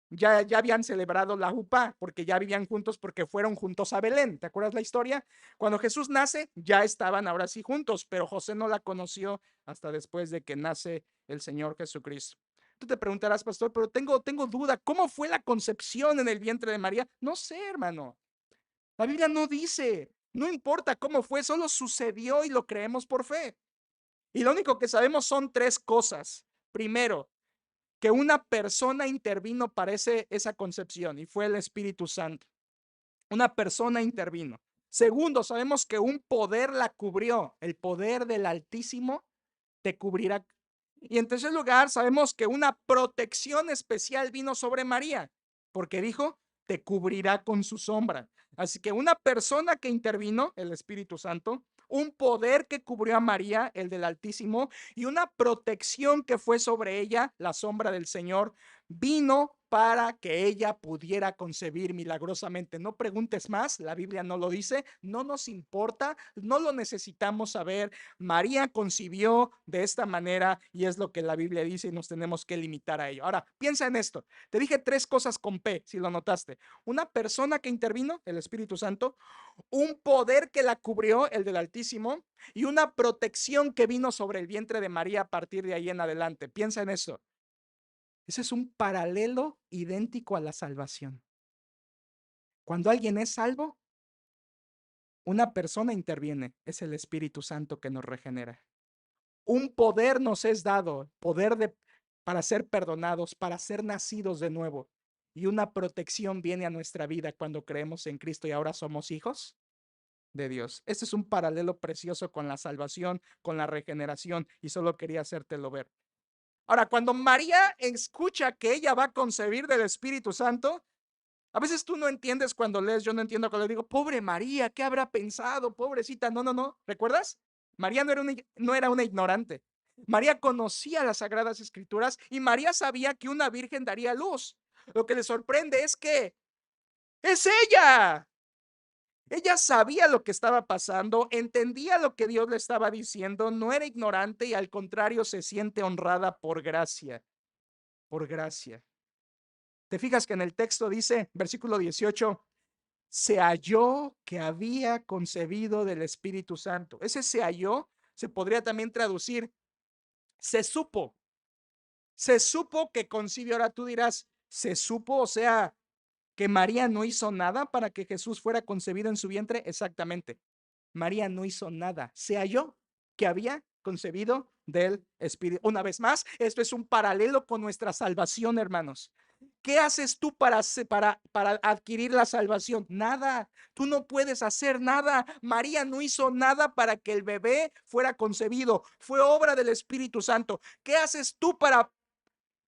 ya habían celebrado la jupá, porque ya vivían juntos, porque fueron juntos a Belén. ¿Te acuerdas la historia? Cuando Jesús nace, ya estaban ahora sí juntos, pero José no la conoció hasta después de que nace el Señor Jesucristo. Tú te preguntarás, pastor, pero tengo duda, ¿cómo fue la concepción en el vientre de María? No sé, hermano. La Biblia no dice, no importa cómo fue, solo sucedió y lo creemos por fe. Y lo único que sabemos son tres cosas. Primero, que una persona intervino para esa concepción y fue el Espíritu Santo. Una persona intervino. Segundo, sabemos que un poder la cubrió, el poder del Altísimo te cubrirá. Y en tercer lugar, sabemos que una protección especial vino sobre María, porque dijo, te cubrirá con su sombra. Así que una persona que intervino, el Espíritu Santo, un poder que cubrió a María, el del Altísimo, y una protección que fue sobre ella, la sombra del Señor, vino para que ella pudiera concebir milagrosamente. No preguntes más, la Biblia no lo dice, no nos importa, no lo necesitamos saber. María concibió de esta manera y es lo que la Biblia dice y nos tenemos que limitar a ello. Ahora, piensa en esto. Te dije tres cosas con P, si lo notaste. Una persona que intervino, el Espíritu Santo, un poder que la cubrió, el del Altísimo, y una protección que vino sobre el vientre de María a partir de ahí en adelante. Piensa en eso. Ese es un paralelo idéntico a la salvación. Cuando alguien es salvo, una persona interviene, es el Espíritu Santo que nos regenera. Un poder nos es dado, para ser perdonados, para ser nacidos de nuevo. Y una protección viene a nuestra vida cuando creemos en Cristo y ahora somos hijos. de Dios. Este es un paralelo precioso con la salvación, con la regeneración, y solo quería hacértelo ver. Ahora, cuando María escucha que ella va a concebir del Espíritu Santo, a veces tú no entiendes cuando lees, yo no entiendo cuando digo, pobre María, ¿qué habrá pensado? Pobrecita, no, no, no. ¿Recuerdas? María no era una ignorante. María conocía las Sagradas Escrituras y María sabía que una virgen daría luz. Lo que le sorprende es que es ella. Ella sabía lo que estaba pasando, entendía lo que Dios le estaba diciendo, no era ignorante y al contrario se siente honrada por gracia, por gracia. ¿Te fijas que en el texto dice, versículo 18, se halló que había concebido del Espíritu Santo? Ese se halló se podría también traducir, se supo que concibió. Ahora tú dirás, se supo, o sea, que María no hizo nada para que Jesús fuera concebido en su vientre. Exactamente. María no hizo nada, se halló que había concebido del Espíritu. Una vez más, esto es un paralelo con nuestra salvación, hermanos. ¿Qué haces tú para adquirir la salvación? Nada. Tú no puedes hacer nada. María no hizo nada para que el bebé fuera concebido. Fue obra del Espíritu Santo. ¿Qué haces tú para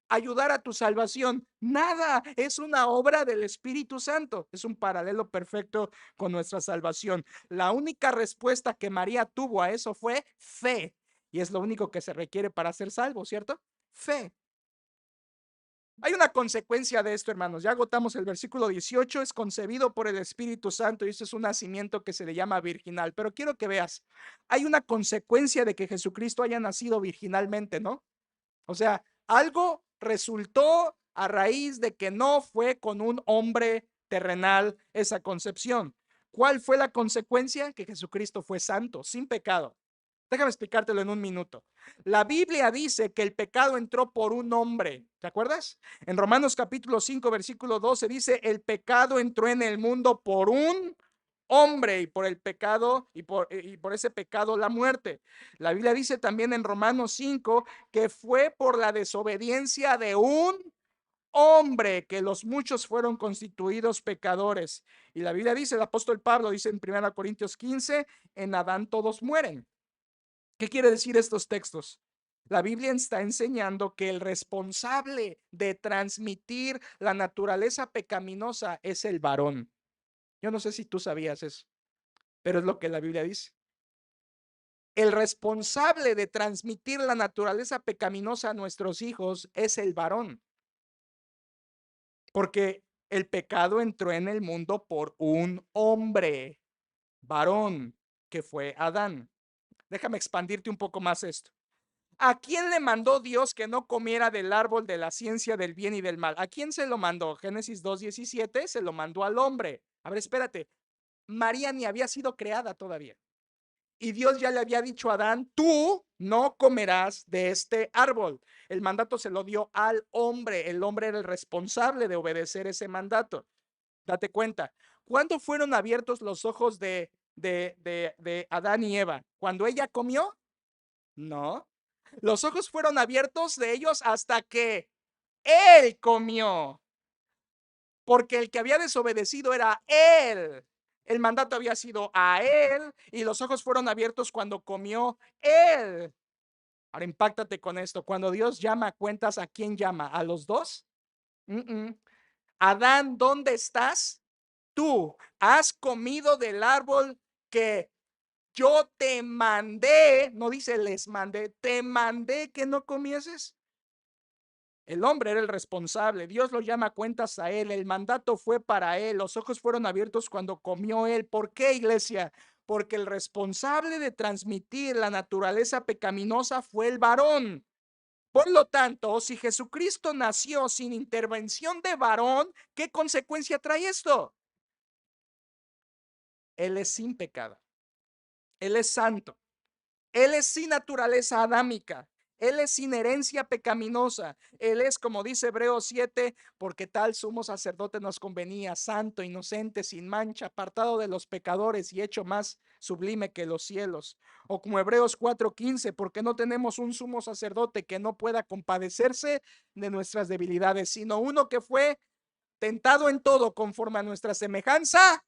ayudar a tu salvación? Nada, es una obra del Espíritu Santo. Es un paralelo perfecto con nuestra salvación. La única respuesta que María tuvo a eso fue fe. Y es lo único que se requiere para ser salvo, ¿cierto? Fe. Hay una consecuencia de esto, hermanos. Ya agotamos el versículo 18, es concebido por el Espíritu Santo y esto es un nacimiento que se le llama virginal. Pero quiero que veas, hay una consecuencia de que Jesucristo haya nacido virginalmente, ¿no? O sea, algo resultó a raíz de que no fue con un hombre terrenal esa concepción. ¿Cuál fue la consecuencia? Que Jesucristo fue santo, sin pecado. Déjame explicártelo en un minuto. La Biblia dice que el pecado entró por un hombre. ¿Te acuerdas? En Romanos capítulo 5, versículo 12 dice, el pecado entró en el mundo por un hombre y por el pecado y por ese pecado la muerte. La Biblia dice también en Romanos 5 que fue por la desobediencia de un hombre que los muchos fueron constituidos pecadores. Y la Biblia dice, el apóstol Pablo dice en 1 Corintios 15, en Adán todos mueren. ¿Qué quiere decir estos textos? La Biblia está enseñando que el responsable de transmitir la naturaleza pecaminosa es el varón. Yo no sé si tú sabías eso, pero es lo que la Biblia dice. El responsable de transmitir la naturaleza pecaminosa a nuestros hijos es el varón, porque el pecado entró en el mundo por un hombre, varón, que fue Adán. Déjame expandirte un poco más esto. ¿A quién le mandó Dios que no comiera del árbol de la ciencia del bien y del mal? ¿A quién se lo mandó? Génesis 2:17 se lo mandó al hombre. A ver, espérate. María ni había sido creada todavía. Y Dios ya le había dicho a Adán, tú no comerás de este árbol. El mandato se lo dio al hombre. El hombre era el responsable de obedecer ese mandato. Date cuenta. ¿Cuándo fueron abiertos los ojos de Adán y Eva? ¿Cuando ella comió? No. Los ojos fueron abiertos de ellos hasta que él comió, porque el que había desobedecido era él. El mandato había sido a él y los ojos fueron abiertos cuando comió él. Ahora impáctate con esto. Cuando Dios llama a cuentas, ¿a quién llama? ¿A los dos? Adán, ¿dónde estás? Tú has comido del árbol que yo te mandé, no dice les mandé, te mandé que no comieses. El hombre era el responsable. Dios lo llama a cuentas a él. El mandato fue para él. Los ojos fueron abiertos cuando comió él. ¿Por qué, iglesia? Porque el responsable de transmitir la naturaleza pecaminosa fue el varón. Por lo tanto, si Jesucristo nació sin intervención de varón, ¿qué consecuencia trae esto? Él es sin pecado. Él es santo. Él es sin naturaleza adámica. Él es sin herencia pecaminosa. Él es, como dice Hebreos 7, porque tal sumo sacerdote nos convenía, santo, inocente, sin mancha, apartado de los pecadores y hecho más sublime que los cielos. O como Hebreos 4:15, porque no tenemos un sumo sacerdote que no pueda compadecerse de nuestras debilidades, sino uno que fue tentado en todo conforme a nuestra semejanza,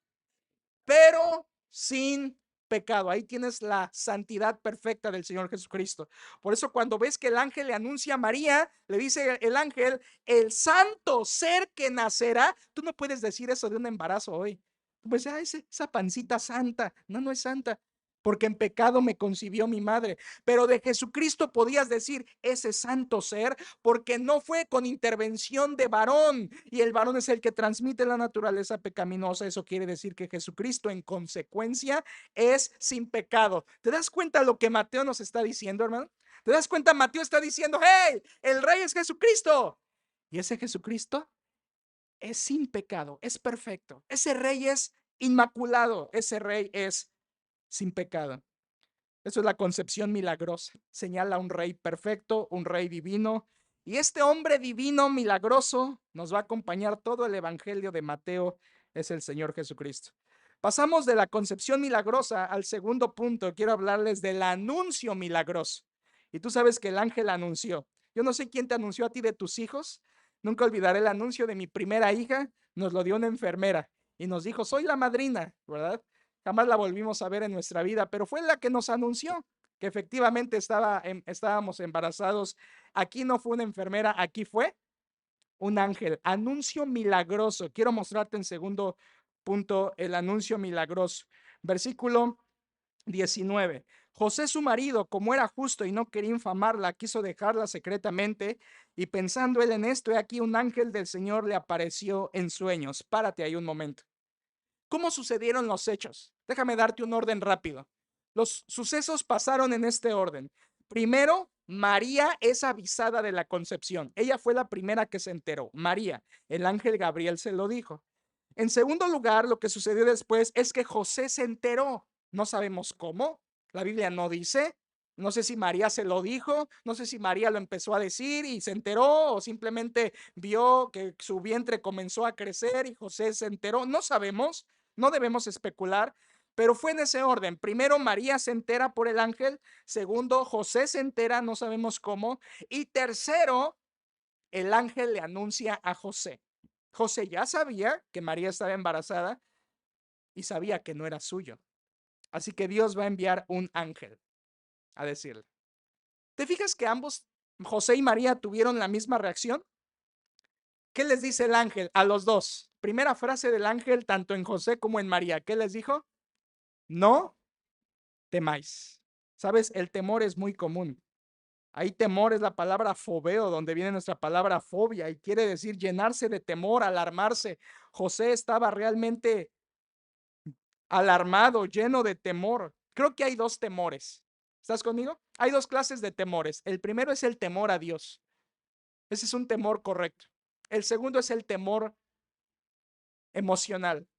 pero sin pecado. Ahí tienes la santidad perfecta del Señor Jesucristo. Por eso cuando ves que el ángel le anuncia a María, le dice el ángel, el santo ser que nacerá, tú no puedes decir eso de un embarazo hoy. Tú puedes decir, esa pancita santa. No, no es santa, porque en pecado me concibió mi madre. Pero de Jesucristo podías decir ese santo ser, porque no fue con intervención de varón, y el varón es el que transmite la naturaleza pecaminosa. Eso quiere decir que Jesucristo en consecuencia es sin pecado. ¿Te das cuenta lo que Mateo nos está diciendo, hermano? ¿Te das cuenta? Mateo está diciendo, hey, el rey es Jesucristo. Y ese Jesucristo es sin pecado, es perfecto. Ese rey es inmaculado, ese rey es sin pecado. Eso es la concepción milagrosa. Señala a un rey perfecto, un rey divino. Y este hombre divino, milagroso, nos va a acompañar todo el evangelio de Mateo, es el Señor Jesucristo. Pasamos de la concepción milagrosa al segundo punto. Quiero hablarles del anuncio milagroso. Y tú sabes que el ángel anunció. Yo no sé quién te anunció a ti de tus hijos. Nunca olvidaré el anuncio de mi primera hija. Nos lo dio una enfermera y nos dijo, soy la madrina, ¿verdad? Jamás la volvimos a ver en nuestra vida, pero fue la que nos anunció que efectivamente estábamos embarazados. Aquí no fue una enfermera, aquí fue un ángel. Anuncio milagroso. Quiero mostrarte en segundo punto el anuncio milagroso. Versículo 19. José, su marido, como era justo y no quería infamarla, quiso dejarla secretamente, y pensando él en esto, he aquí un ángel del Señor le apareció en sueños. Párate ahí un momento. ¿Cómo sucedieron los hechos? Déjame darte un orden rápido. Los sucesos pasaron en este orden. Primero, María es avisada de la concepción. Ella fue la primera que se enteró. María, el ángel Gabriel se lo dijo. En segundo lugar, lo que sucedió después es que José se enteró. No sabemos cómo. La Biblia no dice. No sé si María se lo dijo, no sé si María lo empezó a decir y se enteró, o simplemente vio que su vientre comenzó a crecer y José se enteró. No sabemos, no debemos especular, pero fue en ese orden. Primero, María se entera por el ángel. Segundo, José se entera, no sabemos cómo. Y tercero, el ángel le anuncia a José. José ya sabía que María estaba embarazada y sabía que no era suyo. Así que Dios va a enviar un ángel a decirle. ¿Te fijas que ambos, José y María, tuvieron la misma reacción? ¿Qué les dice el ángel a los dos? Primera frase del ángel, tanto en José como en María. ¿Qué les dijo? No temáis. Sabes, el temor es muy común. Ahí temor es la palabra fobeo, donde viene nuestra palabra fobia, y quiere decir llenarse de temor, alarmarse. José estaba realmente alarmado, lleno de temor. Creo que hay dos temores. ¿Estás conmigo? Hay dos clases de temores. El primero es el temor a Dios. Ese es un temor correcto. El segundo es el temor emocional.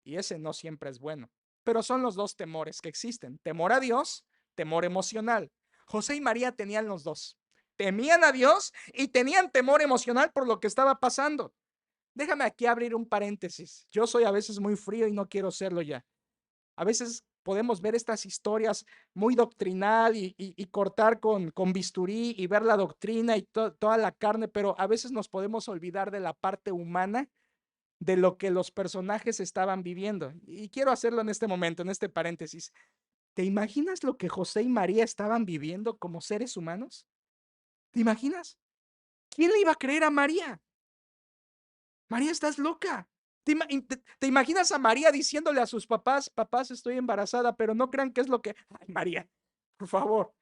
Y ese no siempre es bueno. Pero son los dos temores que existen. Temor a Dios, temor emocional. José y María tenían los dos. Temían a Dios y tenían temor emocional por lo que estaba pasando. Déjame aquí abrir un paréntesis. Yo soy a veces muy frío y no quiero serlo ya. A veces podemos ver estas historias muy doctrinal y cortar con bisturí y ver la doctrina y toda la carne, pero a veces nos podemos olvidar de la parte humana de lo que los personajes estaban viviendo. Y quiero hacerlo en este momento, en este paréntesis. ¿Te imaginas lo que José y María estaban viviendo como seres humanos? ¿Te imaginas? ¿Quién le iba a creer a María? María, estás loca. ¿Te imaginas a María diciéndole a sus papás, papás, estoy embarazada, pero no crean que es lo que... Ay, María, por favor.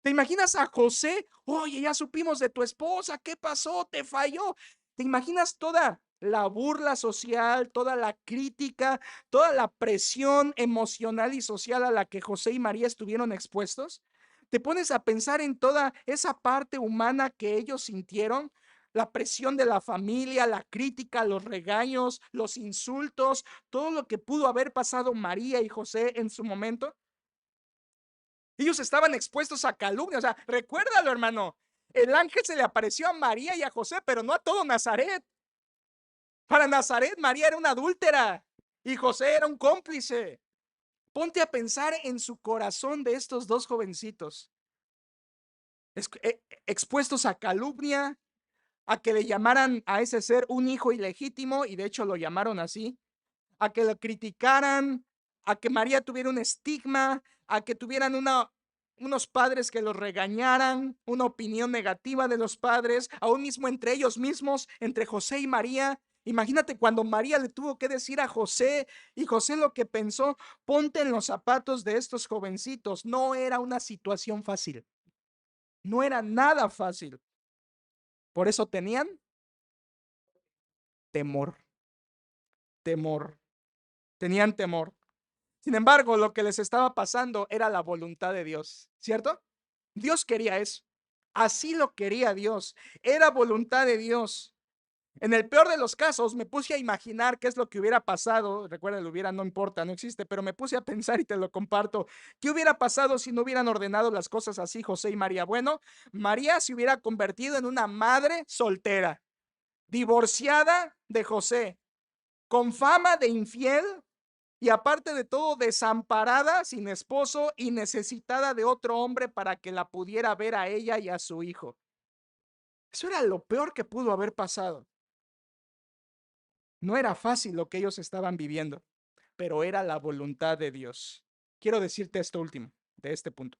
¿Te imaginas a José? Oye, ya supimos de tu esposa, ¿qué pasó? ¿Te falló? ¿Te imaginas toda la burla social, toda la crítica, toda la presión emocional y social a la que José y María estuvieron expuestos? ¿Te pones a pensar en toda esa parte humana que ellos sintieron? La presión de la familia, la crítica, los regaños, los insultos, todo lo que pudo haber pasado María y José en su momento. Ellos estaban expuestos a calumnia. O sea, recuérdalo, hermano. El ángel se le apareció a María y a José, pero no a todo Nazaret. Para Nazaret, María era una adúltera y José era un cómplice. Ponte a pensar en su corazón de estos dos jovencitos, expuestos a calumnia, a que le llamaran a ese ser un hijo ilegítimo, y de hecho lo llamaron así, a que lo criticaran, a que María tuviera un estigma, a que tuvieran unos padres que los regañaran, una opinión negativa de los padres, aún mismo entre ellos mismos, entre José y María. Imagínate cuando María le tuvo que decir a José, y José lo que pensó: ponte en los zapatos de estos jovencitos. No era una situación fácil, no era nada fácil. Por eso tenían temor, temor, tenían temor. Sin embargo, lo que les estaba pasando era la voluntad de Dios, ¿cierto? Dios quería eso. Así lo quería Dios. Era voluntad de Dios. En el peor de los casos, me puse a imaginar qué es lo que hubiera pasado. Recuerda, el hubiera no importa, no existe, pero me puse a pensar y te lo comparto. ¿Qué hubiera pasado si no hubieran ordenado las cosas así José y María? Bueno, María se hubiera convertido en una madre soltera, divorciada de José, con fama de infiel y aparte de todo, desamparada, sin esposo y necesitada de otro hombre para que la pudiera ver a ella y a su hijo. Eso era lo peor que pudo haber pasado. No era fácil lo que ellos estaban viviendo, pero era la voluntad de Dios. Quiero decirte esto último, de este punto.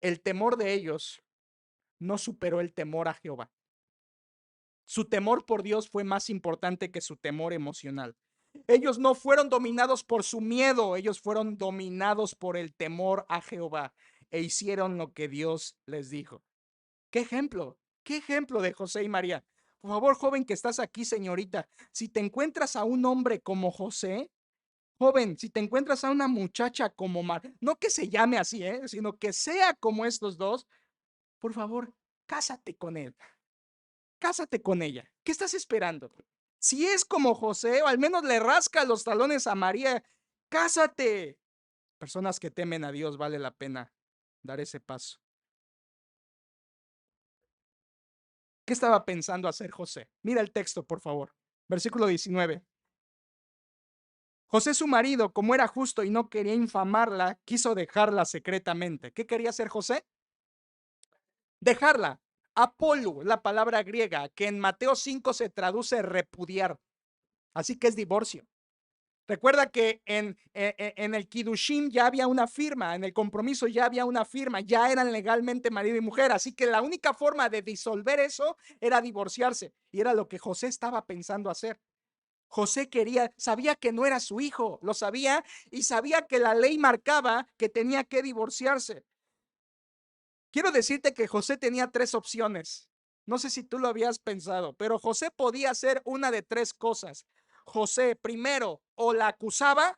El temor de ellos no superó el temor a Jehová. Su temor por Dios fue más importante que su temor emocional. Ellos no fueron dominados por su miedo, ellos fueron dominados por el temor a Jehová e hicieron lo que Dios les dijo. Qué ejemplo de José y María. Por favor, joven que estás aquí, señorita, si te encuentras a un hombre como José, joven, si te encuentras a una muchacha como no que se llame así, sino que sea como estos dos, por favor, cásate con él. Cásate con ella. ¿Qué estás esperando? Si es como José, o al menos le rasca los talones a María, cásate. Personas que temen a Dios, vale la pena dar ese paso. ¿Qué estaba pensando hacer José? Mira el texto, por favor. Versículo 19. José, su marido, como era justo y no quería infamarla, quiso dejarla secretamente. ¿Qué quería hacer José? Dejarla. Apolo, la palabra griega, que en Mateo 5 se traduce repudiar. Así que es divorcio. Recuerda que en el Kiddushin ya había una firma, en el compromiso ya había una firma, ya eran legalmente marido y mujer, así que la única forma de disolver eso era divorciarse, y era lo que José estaba pensando hacer. José quería, sabía que no era su hijo, lo sabía, y sabía que la ley marcaba que tenía que divorciarse. Quiero decirte que José tenía tres opciones. No sé si tú lo habías pensado, pero José podía hacer una de tres cosas. José, primero, o la acusaba,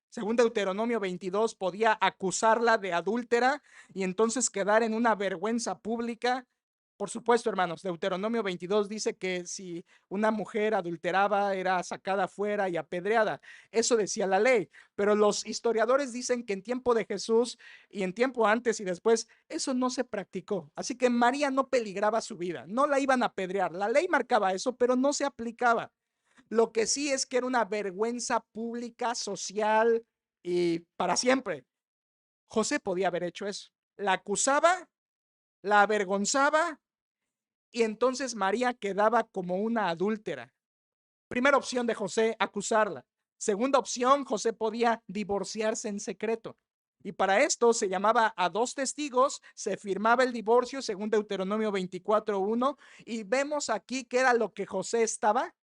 según Deuteronomio 22, podía acusarla de adúltera y entonces quedar en una vergüenza pública. Por supuesto, hermanos, Deuteronomio 22 dice que si una mujer adulteraba era sacada fuera y apedreada. Eso decía la ley, pero los historiadores dicen que en tiempo de Jesús y en tiempo antes y después, eso no se practicó. Así que María no peligraba su vida, no la iban a apedrear. La ley marcaba eso, pero no se aplicaba. Lo que sí es que era una vergüenza pública, social y para siempre. José podía haber hecho eso. La acusaba, la avergonzaba y entonces María quedaba como una adúltera. Primera opción de José, acusarla. Segunda opción, José podía divorciarse en secreto. Y para esto se llamaba a dos testigos, se firmaba el divorcio según Deuteronomio 24:1 y vemos aquí que era lo que José estaba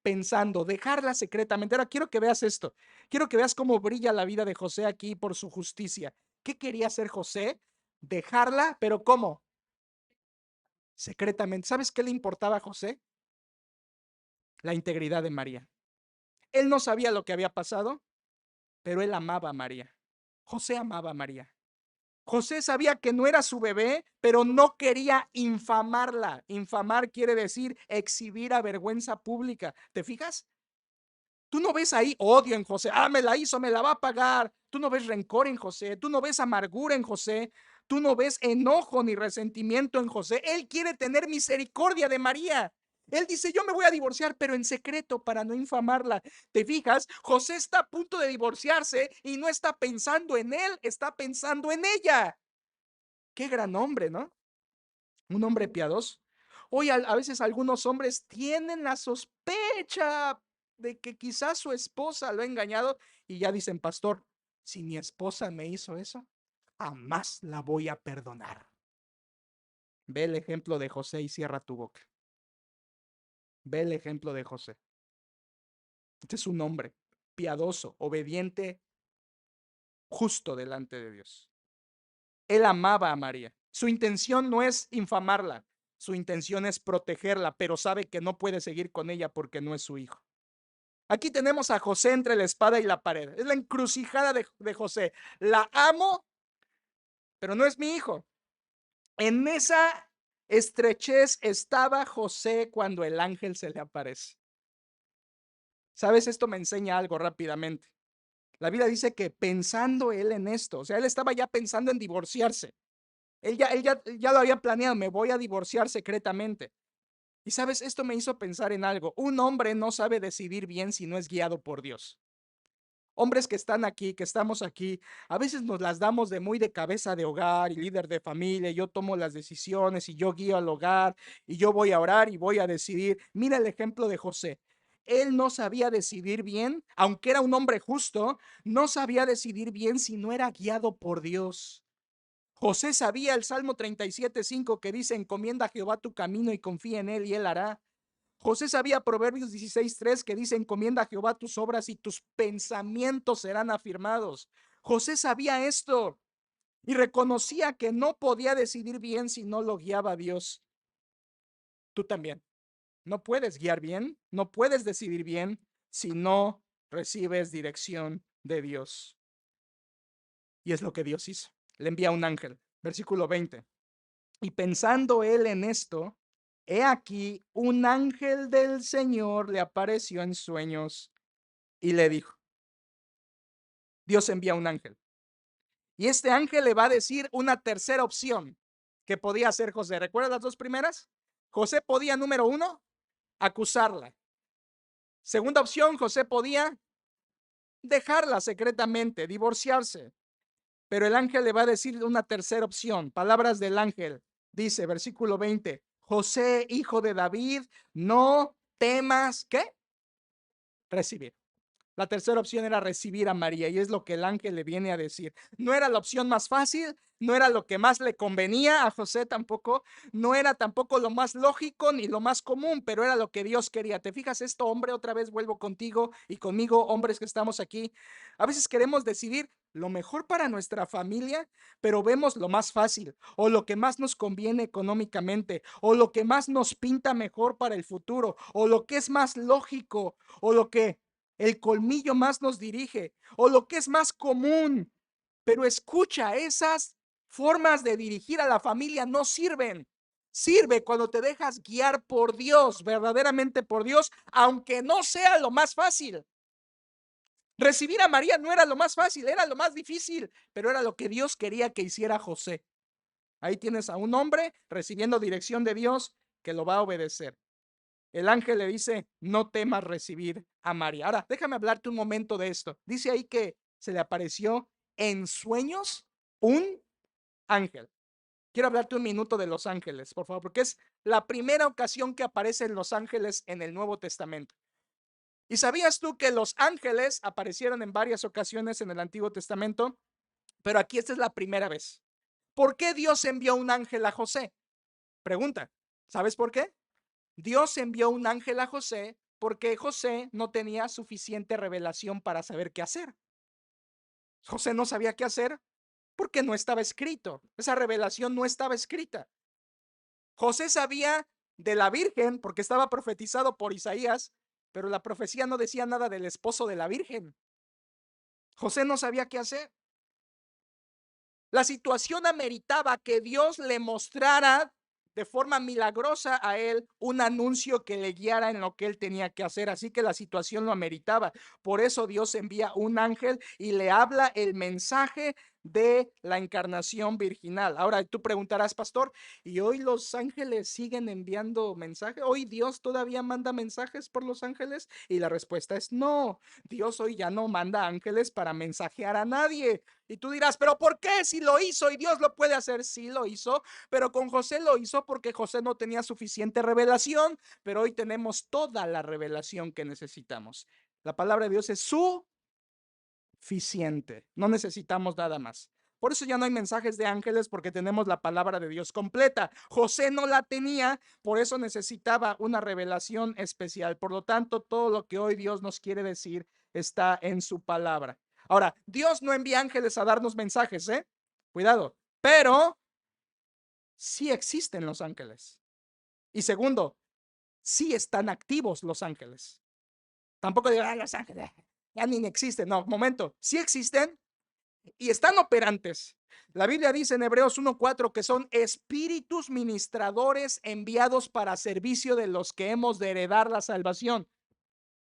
pensando, dejarla secretamente. Ahora quiero que veas esto, quiero que veas cómo brilla la vida de José aquí por su justicia. ¿Qué quería hacer José? Dejarla, pero ¿cómo? Secretamente. ¿Sabes qué le importaba a José? La integridad de María. Él no sabía lo que había pasado, pero él amaba a María. José amaba a María. José sabía que no era su bebé, pero no quería infamarla. Infamar quiere decir exhibir a vergüenza pública. ¿Te fijas? Tú no ves ahí odio en José. Ah, me la hizo, me la va a pagar. Tú no ves rencor en José. Tú no ves amargura en José. Tú no ves enojo ni resentimiento en José. Él quiere tener misericordia de María. Él dice, yo me voy a divorciar, pero en secreto para no infamarla. ¿Te fijas? José está a punto de divorciarse y no está pensando en él, está pensando en ella. Qué gran hombre, ¿no? Un hombre piadoso. Hoy a veces algunos hombres tienen la sospecha de que quizás su esposa lo ha engañado y ya dicen, pastor, si mi esposa me hizo eso, jamás la voy a perdonar. Ve el ejemplo de José y cierra tu boca. Ve el ejemplo de José. Este es un hombre piadoso, obediente, justo delante de Dios. Él amaba a María. Su intención no es infamarla, su intención es protegerla, pero sabe que no puede seguir con ella porque no es su hijo. Aquí tenemos a José entre la espada y la pared. Es la encrucijada de José. La amo, pero no es mi hijo. En esa estrechez estaba José cuando el ángel se le aparece. ¿Sabes? Esto me enseña algo rápidamente. La Biblia dice que pensando él en esto, o sea, él estaba ya pensando en divorciarse. Él ya lo había planeado, me voy a divorciar secretamente. Y sabes, esto me hizo pensar en algo. Un hombre no sabe decidir bien si no es guiado por Dios. Hombres que están aquí, que estamos aquí, a veces nos las damos de muy de cabeza de hogar y líder de familia. Yo tomo las decisiones y yo guío al hogar y yo voy a orar y voy a decidir. Mira el ejemplo de José. Él no sabía decidir bien, aunque era un hombre justo, no sabía decidir bien si no era guiado por Dios. José sabía el Salmo 37:5 que dice, encomienda a Jehová tu camino y confía en él y él hará. José sabía Proverbios 16:3 que dice, encomienda a Jehová tus obras y tus pensamientos serán afirmados. José sabía esto y reconocía que no podía decidir bien si no lo guiaba Dios. Tú también. No puedes guiar bien, no puedes decidir bien si no recibes dirección de Dios. Y es lo que Dios hizo. Le envía un ángel. Versículo 20. Y pensando él en esto, he aquí un ángel del Señor le apareció en sueños y le dijo, Dios envía un ángel. Y este ángel le va a decir una tercera opción que podía hacer José. ¿Recuerdas las dos primeras? José podía, número uno, acusarla. Segunda opción, José podía dejarla secretamente, divorciarse. Pero el ángel le va a decir una tercera opción. Palabras del ángel. Dice, versículo 20, José, hijo de David, no temas, ¿qué? Recibir. La tercera opción era recibir a María y es lo que el ángel le viene a decir. No era la opción más fácil, no era lo que más le convenía a José tampoco, no era tampoco lo más lógico ni lo más común, pero era lo que Dios quería. ¿Te fijas esto, hombre? Otra vez vuelvo contigo y conmigo, hombres que estamos aquí. A veces queremos decidir lo mejor para nuestra familia, pero vemos lo más fácil o lo que más nos conviene económicamente o lo que más nos pinta mejor para el futuro o lo que es más lógico o lo que el colmillo más nos dirige o lo que es más común. Pero escucha, esas formas de dirigir a la familia no sirven. Sirve cuando te dejas guiar por Dios, verdaderamente por Dios, aunque no sea lo más fácil. Recibir a María no era lo más fácil, era lo más difícil, pero era lo que Dios quería que hiciera José. Ahí tienes a un hombre recibiendo dirección de Dios que lo va a obedecer. El ángel le dice, no temas recibir a María. Ahora, déjame hablarte un momento de esto. Dice ahí que se le apareció en sueños un ángel. Quiero hablarte un minuto de los ángeles, por favor, porque es la primera ocasión que aparecen los ángeles en el Nuevo Testamento. ¿Y sabías tú que los ángeles aparecieron en varias ocasiones en el Antiguo Testamento? Pero aquí esta es la primera vez. ¿Por qué Dios envió un ángel a José? Pregunta, ¿sabes por qué? Dios envió un ángel a José porque José no tenía suficiente revelación para saber qué hacer. José no sabía qué hacer porque no estaba escrito. Esa revelación no estaba escrita. José sabía de la Virgen porque estaba profetizado por Isaías, pero la profecía no decía nada del esposo de la Virgen. José no sabía qué hacer. La situación ameritaba que Dios le mostrara de forma milagrosa a él un anuncio que le guiara en lo que él tenía que hacer. Así que la situación lo ameritaba. Por eso Dios envía un ángel y le habla el mensaje de la encarnación virginal. Ahora tú preguntarás, pastor, ¿y hoy los ángeles siguen enviando mensajes? ¿Hoy Dios todavía manda mensajes por los ángeles? Y la respuesta es no. Dios hoy ya no manda ángeles para mensajear a nadie. Y tú dirás, ¿pero por qué? Si lo hizo y Dios lo puede hacer, sí lo hizo, pero con José lo hizo porque José no tenía suficiente revelación, pero hoy tenemos toda la revelación que necesitamos. La palabra de Dios es suficiente, no necesitamos nada más. Por eso ya no hay mensajes de ángeles porque tenemos la palabra de Dios completa. José no la tenía, por eso necesitaba una revelación especial. Por lo tanto, todo lo que hoy Dios nos quiere decir está en su palabra. Ahora, Dios no envía ángeles a darnos mensajes, ¿eh? Cuidado, pero sí existen los ángeles. Y segundo, sí están activos los ángeles. Tampoco digo, los ángeles ya ni existen. No, momento, sí existen y están operantes. La Biblia dice en Hebreos 1:4 que son espíritus ministradores enviados para servicio de los que hemos de heredar la salvación.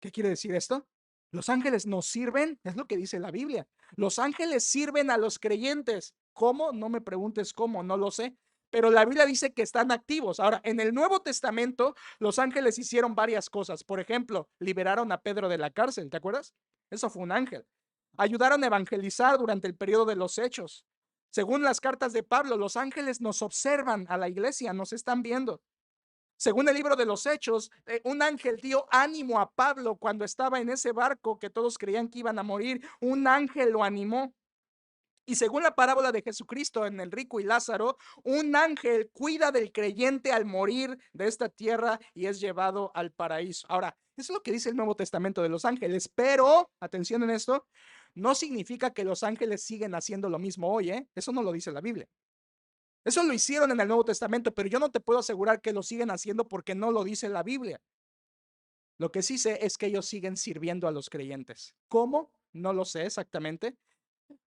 ¿Qué quiere decir esto? Los ángeles nos sirven, es lo que dice la Biblia. Los ángeles sirven a los creyentes. ¿Cómo? No me preguntes cómo, no lo sé. Pero la Biblia dice que están activos. Ahora, en el Nuevo Testamento, los ángeles hicieron varias cosas. Por ejemplo, liberaron a Pedro de la cárcel, ¿te acuerdas? Eso fue un ángel. Ayudaron a evangelizar durante el periodo de los Hechos. Según las cartas de Pablo, los ángeles nos observan a la iglesia, nos están viendo. Según el libro de los Hechos, un ángel dio ánimo a Pablo cuando estaba en ese barco que todos creían que iban a morir. Un ángel lo animó. Y según la parábola de Jesucristo en el rico y Lázaro, un ángel cuida del creyente al morir de esta tierra y es llevado al paraíso. Ahora, eso es lo que dice el Nuevo Testamento de los ángeles, pero, atención en esto, no significa que los ángeles siguen haciendo lo mismo hoy, ¿eh? Eso no lo dice la Biblia. Eso lo hicieron en el Nuevo Testamento, pero yo no te puedo asegurar que lo siguen haciendo porque no lo dice la Biblia. Lo que sí sé es que ellos siguen sirviendo a los creyentes. ¿Cómo? No lo sé exactamente,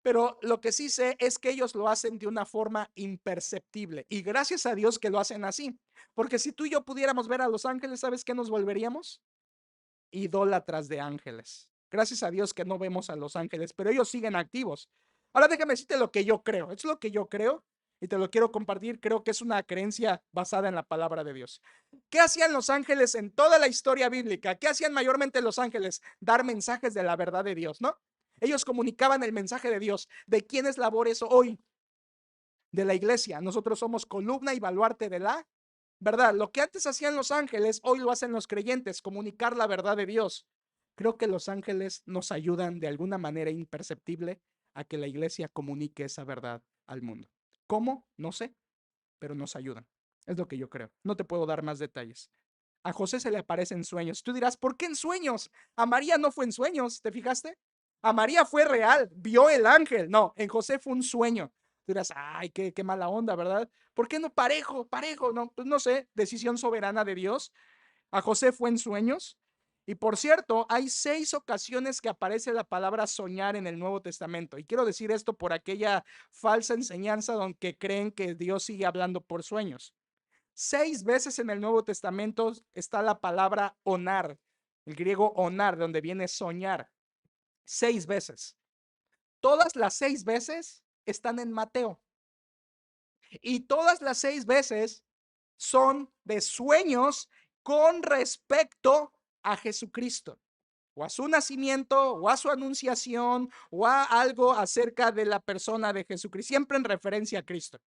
pero lo que sí sé es que ellos lo hacen de una forma imperceptible. Y gracias a Dios que lo hacen así. Porque si tú y yo pudiéramos ver a los ángeles, ¿sabes qué nos volveríamos? Idólatras de ángeles. Gracias a Dios que no vemos a los ángeles, pero ellos siguen activos. Ahora déjame decirte lo que yo creo. Es lo que yo creo y te lo quiero compartir. Creo que es una creencia basada en la palabra de Dios. ¿Qué hacían los ángeles en toda la historia bíblica? ¿Qué hacían mayormente los ángeles? Dar mensajes de la verdad de Dios, ¿no? Ellos comunicaban el mensaje de Dios. ¿De quién es labor eso hoy? De la iglesia. Nosotros somos columna y baluarte de la verdad. Lo que antes hacían los ángeles, hoy lo hacen los creyentes, comunicar la verdad de Dios. Creo que los ángeles nos ayudan de alguna manera imperceptible a que la iglesia comunique esa verdad al mundo. ¿Cómo? No sé, pero nos ayudan. Es lo que yo creo. No te puedo dar más detalles. A José se le aparece en sueños. Tú dirás, ¿por qué en sueños? A María no fue en sueños, ¿te fijaste? A María fue real, vio el ángel. No, en José fue un sueño. Tú dirás, ay, qué mala onda, ¿verdad? ¿Por qué no parejo, parejo? No, pues no sé, decisión soberana de Dios. A José fue en sueños. Y por cierto, hay 6 ocasiones que aparece la palabra soñar en el Nuevo Testamento. Y quiero decir esto por aquella falsa enseñanza donde creen que Dios sigue hablando por sueños. 6 veces en el Nuevo Testamento está la palabra onar, el griego onar, de donde viene soñar. 6 veces. Todas las 6 veces están en Mateo. Y todas las 6 veces son de sueños con respecto a Jesucristo, o a su nacimiento, o a su anunciación, o a algo acerca de la persona de Jesucristo, siempre en referencia a Cristo.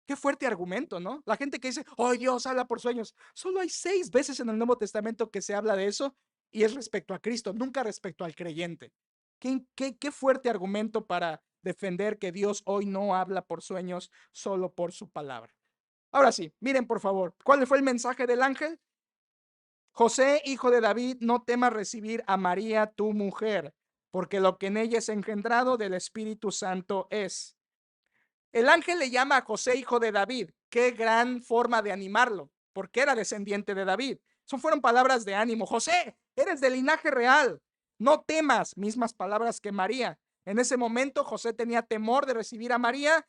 Qué fuerte argumento, ¿no? La gente que dice, oh, Dios habla por sueños. Solo hay 6 veces en el Nuevo Testamento que se habla de eso y es respecto a Cristo, nunca respecto al creyente. Qué fuerte argumento para defender que Dios hoy no habla por sueños, solo por su palabra. Ahora sí, miren por favor, ¿cuál fue el mensaje del ángel? José, hijo de David, no temas recibir a María, tu mujer, porque lo que en ella es engendrado del Espíritu Santo es. El ángel le llama a José, hijo de David. Qué gran forma de animarlo, porque era descendiente de David. Son fueron palabras de ánimo. José, eres de linaje real. No temas, mismas palabras que María. En ese momento José tenía temor de recibir a María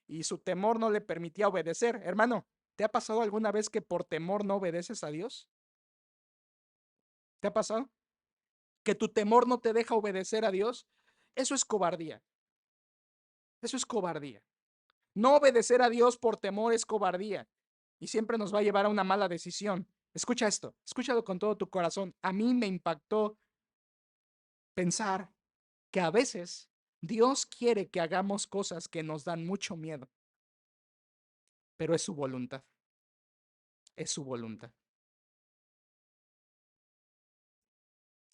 y su temor no le permitía obedecer. Hermano, ¿te ha pasado alguna vez que por temor no obedeces a Dios? ¿Te ha pasado? ¿Que tu temor no te deja obedecer a Dios? Eso es cobardía. Eso es cobardía. No obedecer a Dios por temor es cobardía y siempre nos va a llevar a una mala decisión. Escucha esto, escúchalo con todo tu corazón. A mí me impactó pensar que a veces Dios quiere que hagamos cosas que nos dan mucho miedo, pero es su voluntad, es su voluntad.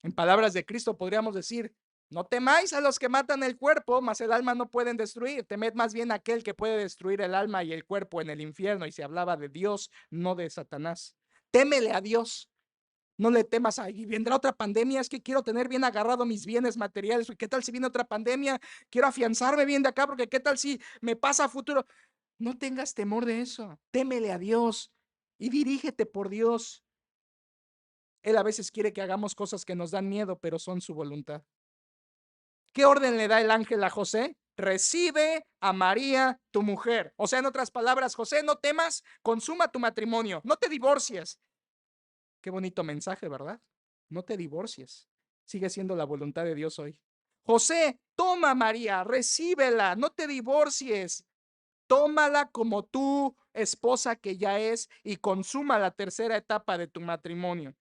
En palabras de Cristo podríamos decir, no temáis a los que matan el cuerpo, mas el alma no pueden destruir. Temed más bien a aquel que puede destruir el alma y el cuerpo en el infierno. Y se hablaba de Dios, no de Satanás. Témele a Dios. No le temas ahí, vendrá otra pandemia, es que quiero tener bien agarrado mis bienes materiales. ¿Qué tal si viene otra pandemia? Quiero afianzarme bien de acá porque ¿qué tal si me pasa a futuro? No tengas temor de eso. Témele a Dios y dirígete por Dios. Él a veces quiere que hagamos cosas que nos dan miedo, pero son su voluntad. ¿Qué orden le da el ángel a José? Recibe a María, tu mujer. O sea, en otras palabras, José, no temas, consuma tu matrimonio, no te divorcies. Qué bonito mensaje, ¿verdad? No te divorcies. Sigue siendo la voluntad de Dios hoy. José, toma a María, recíbela, no te divorcies. Tómala como tu esposa que ya es y consuma la tercera etapa de tu matrimonio.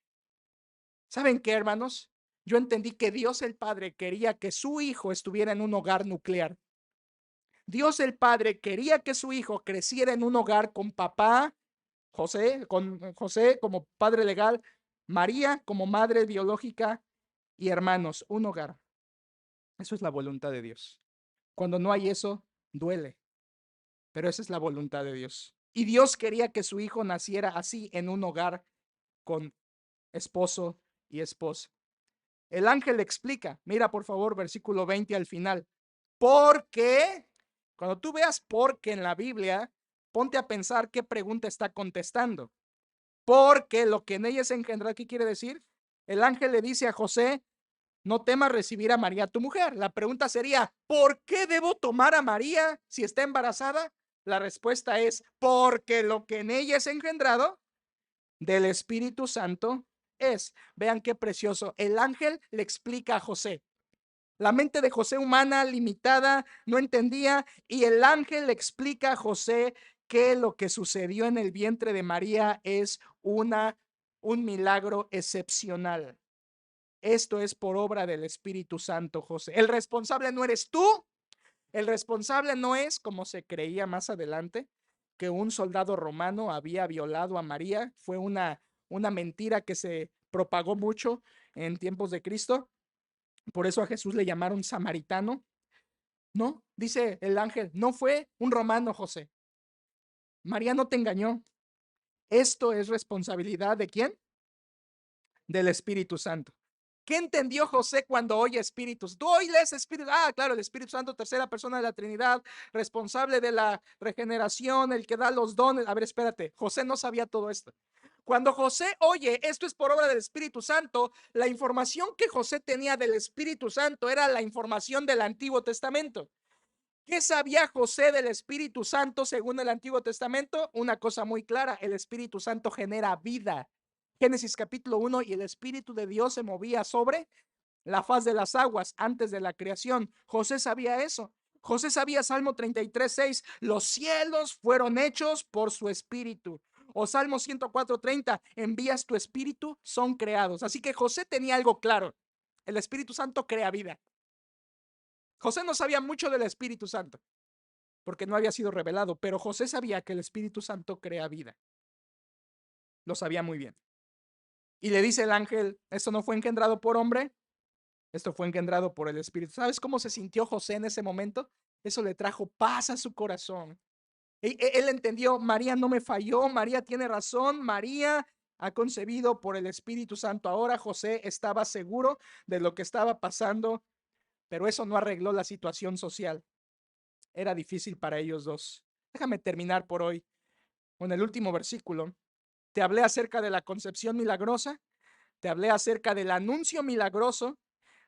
¿Saben qué, hermanos? Yo entendí que Dios el Padre quería que su hijo estuviera en un hogar nuclear. Dios el Padre quería que su hijo creciera en un hogar con papá, con José como padre legal, María como madre biológica y hermanos, un hogar. Eso es la voluntad de Dios. Cuando no hay eso, duele, pero esa es la voluntad de Dios. Y Dios quería que su hijo naciera así en un hogar con esposo y esposa. El ángel le explica, mira por favor, versículo 20 al final. Porque, cuando tú veas porque en la Biblia, ponte a pensar qué pregunta está contestando. Porque lo que en ella es engendrar, ¿qué quiere decir? El ángel le dice a José, no temas recibir a María, tu mujer. La pregunta sería, ¿por qué debo tomar a María si está embarazada? La respuesta es, porque lo que en ella es engendrado del Espíritu Santo es. Vean qué precioso. El ángel le explica a José. La mente de José humana limitada no entendía y el ángel le explica a José que lo que sucedió en el vientre de María es un milagro excepcional. Esto es por obra del Espíritu Santo, José. El responsable no eres tú. El responsable no es, como se creía más adelante, que un soldado romano había violado a María. Fue una mentira que se propagó mucho en tiempos de Cristo. Por eso a Jesús le llamaron samaritano. No, dice el ángel, no fue un romano, José. María no te engañó. Esto es responsabilidad de ¿quién? Del Espíritu Santo. ¿Qué entendió José cuando oye espíritus? Tú oyes espíritu. Ah, claro, el Espíritu Santo, tercera persona de la Trinidad, responsable de la regeneración, el que da los dones. A ver, espérate, José no sabía todo esto. Cuando José oye, esto es por obra del Espíritu Santo, la información que José tenía del Espíritu Santo era la información del Antiguo Testamento. ¿Qué sabía José del Espíritu Santo según el Antiguo Testamento? Una cosa muy clara, el Espíritu Santo genera vida. Génesis capítulo 1, y el Espíritu de Dios se movía sobre la faz de las aguas antes de la creación. José sabía eso. José sabía Salmo 33:6, los cielos fueron hechos por su Espíritu. O Salmo 104:30, envías tu Espíritu, son creados. Así que José tenía algo claro. El Espíritu Santo crea vida. José no sabía mucho del Espíritu Santo porque no había sido revelado, pero José sabía que el Espíritu Santo crea vida. Lo sabía muy bien. Y le dice el ángel, esto no fue engendrado por hombre, esto fue engendrado por el Espíritu. ¿Sabes cómo se sintió José en ese momento? Eso le trajo paz a su corazón. Él entendió, María no me falló, María tiene razón, María ha concebido por el Espíritu Santo. Ahora José estaba seguro de lo que estaba pasando, pero eso no arregló la situación social. Era difícil para ellos dos. Déjame terminar por hoy con el último versículo. Te hablé acerca de la concepción milagrosa, te hablé acerca del anuncio milagroso.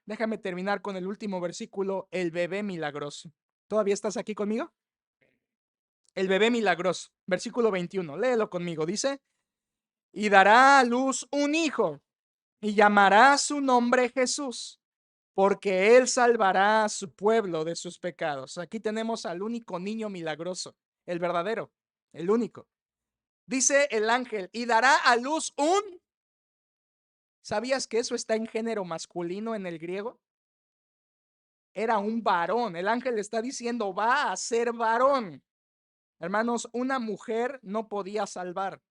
Déjame terminar con el último versículo, el bebé milagroso. ¿Todavía estás aquí conmigo? El bebé milagroso, versículo 21. Léelo conmigo. Dice, y dará a luz un hijo y llamará su nombre Jesús, porque él salvará a su pueblo de sus pecados. Aquí tenemos al único niño milagroso, el verdadero, el único. Dice el ángel, y dará a luz un... ¿Sabías que eso está en género masculino en el griego? Era un varón. El ángel le está diciendo, va a ser varón. Hermanos, una mujer no podía salvar,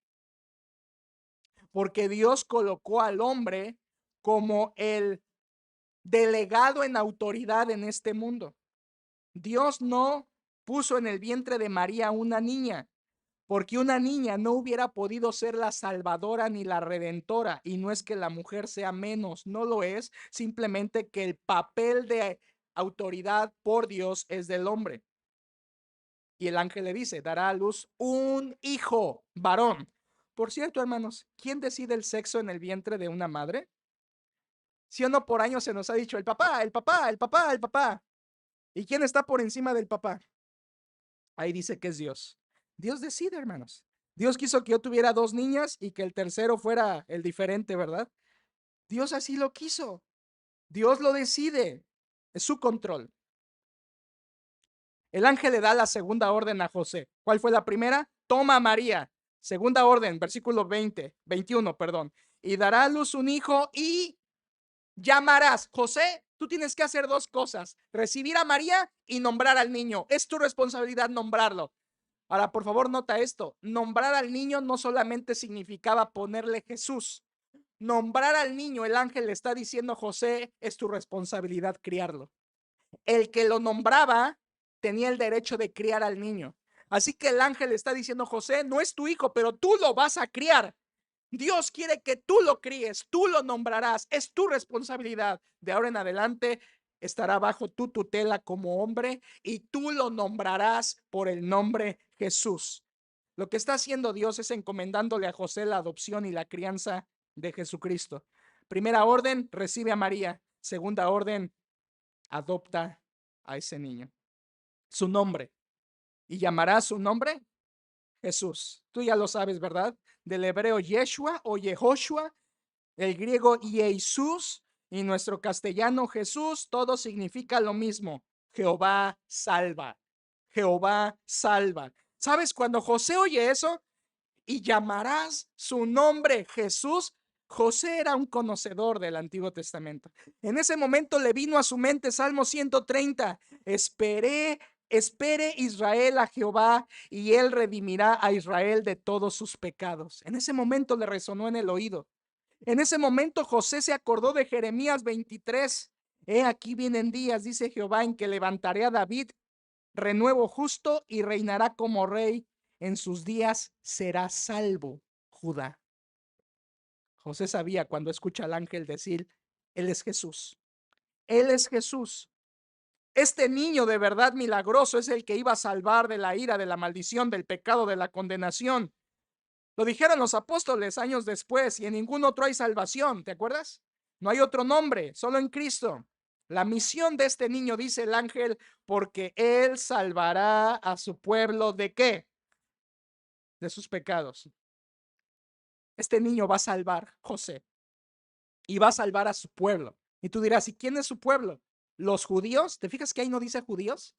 porque Dios colocó al hombre como el delegado en autoridad en este mundo. Dios no puso en el vientre de María una niña, porque una niña no hubiera podido ser la salvadora ni la redentora. Y no es que la mujer sea menos, no lo es, simplemente que el papel de autoridad por Dios es del hombre. Y el ángel le dice, dará a luz un hijo varón. Por cierto, hermanos, ¿quién decide el sexo en el vientre de una madre? Si o no, por años se nos ha dicho el papá, el papá, el papá, el papá. ¿Y quién está por encima del papá? Ahí dice que es Dios. Dios decide, hermanos. Dios quiso que yo tuviera dos niñas y que el tercero fuera el diferente, ¿verdad? Dios así lo quiso. Dios lo decide. Es su control. El ángel le da la segunda orden a José. ¿Cuál fue la primera? Toma a María. Segunda orden, versículo 21, perdón. Y dará a luz un hijo y llamarás. José, tú tienes que hacer dos cosas: recibir a María y nombrar al niño. Es tu responsabilidad nombrarlo. Ahora, por favor, nota esto. Nombrar al niño no solamente significaba ponerle Jesús. Nombrar al niño, el ángel le está diciendo, José, es tu responsabilidad criarlo. El que lo nombraba tenía el derecho de criar al niño. Así que el ángel le está diciendo, José, no es tu hijo, pero tú lo vas a criar. Dios quiere que tú lo críes, tú lo nombrarás, es tu responsabilidad. De ahora en adelante estará bajo tu tutela como hombre y tú lo nombrarás por el nombre Jesús. Lo que está haciendo Dios es encomendándole a José la adopción y la crianza de Jesucristo. Primera orden, recibe a María. Segunda orden, adopta a ese niño. Su nombre. ¿Y llamará su nombre? Jesús. Tú ya lo sabes, ¿verdad? Del hebreo Yeshua o Yehoshua, el griego Jesús y nuestro castellano Jesús, todo significa lo mismo. Jehová salva. Jehová salva. ¿Sabes? Cuando José oye eso, y llamarás su nombre Jesús, José era un conocedor del Antiguo Testamento. En ese momento le vino a su mente Salmo 130. Espere Israel a Jehová y él redimirá a Israel de todos sus pecados. En ese momento le resonó en el oído. En ese momento José se acordó de Jeremías 23. He aquí vienen días, dice Jehová, en que levantaré a David renuevo justo y reinará como rey. En sus días será salvo Judá. José sabía cuando escucha al ángel decir, Él es Jesús. Él es Jesús. Este niño de verdad milagroso es el que iba a salvar de la ira, de la maldición, del pecado, de la condenación. Lo dijeron los apóstoles años después, y en ningún otro hay salvación, ¿te acuerdas? No hay otro nombre, solo en Cristo. La misión de este niño, dice el ángel, porque él salvará a su pueblo ¿de qué? De sus pecados. Este niño va a salvar, José, y va a salvar a su pueblo. Y tú dirás, ¿y quién es su pueblo? ¿Los judíos? ¿Te fijas que ahí no dice judíos?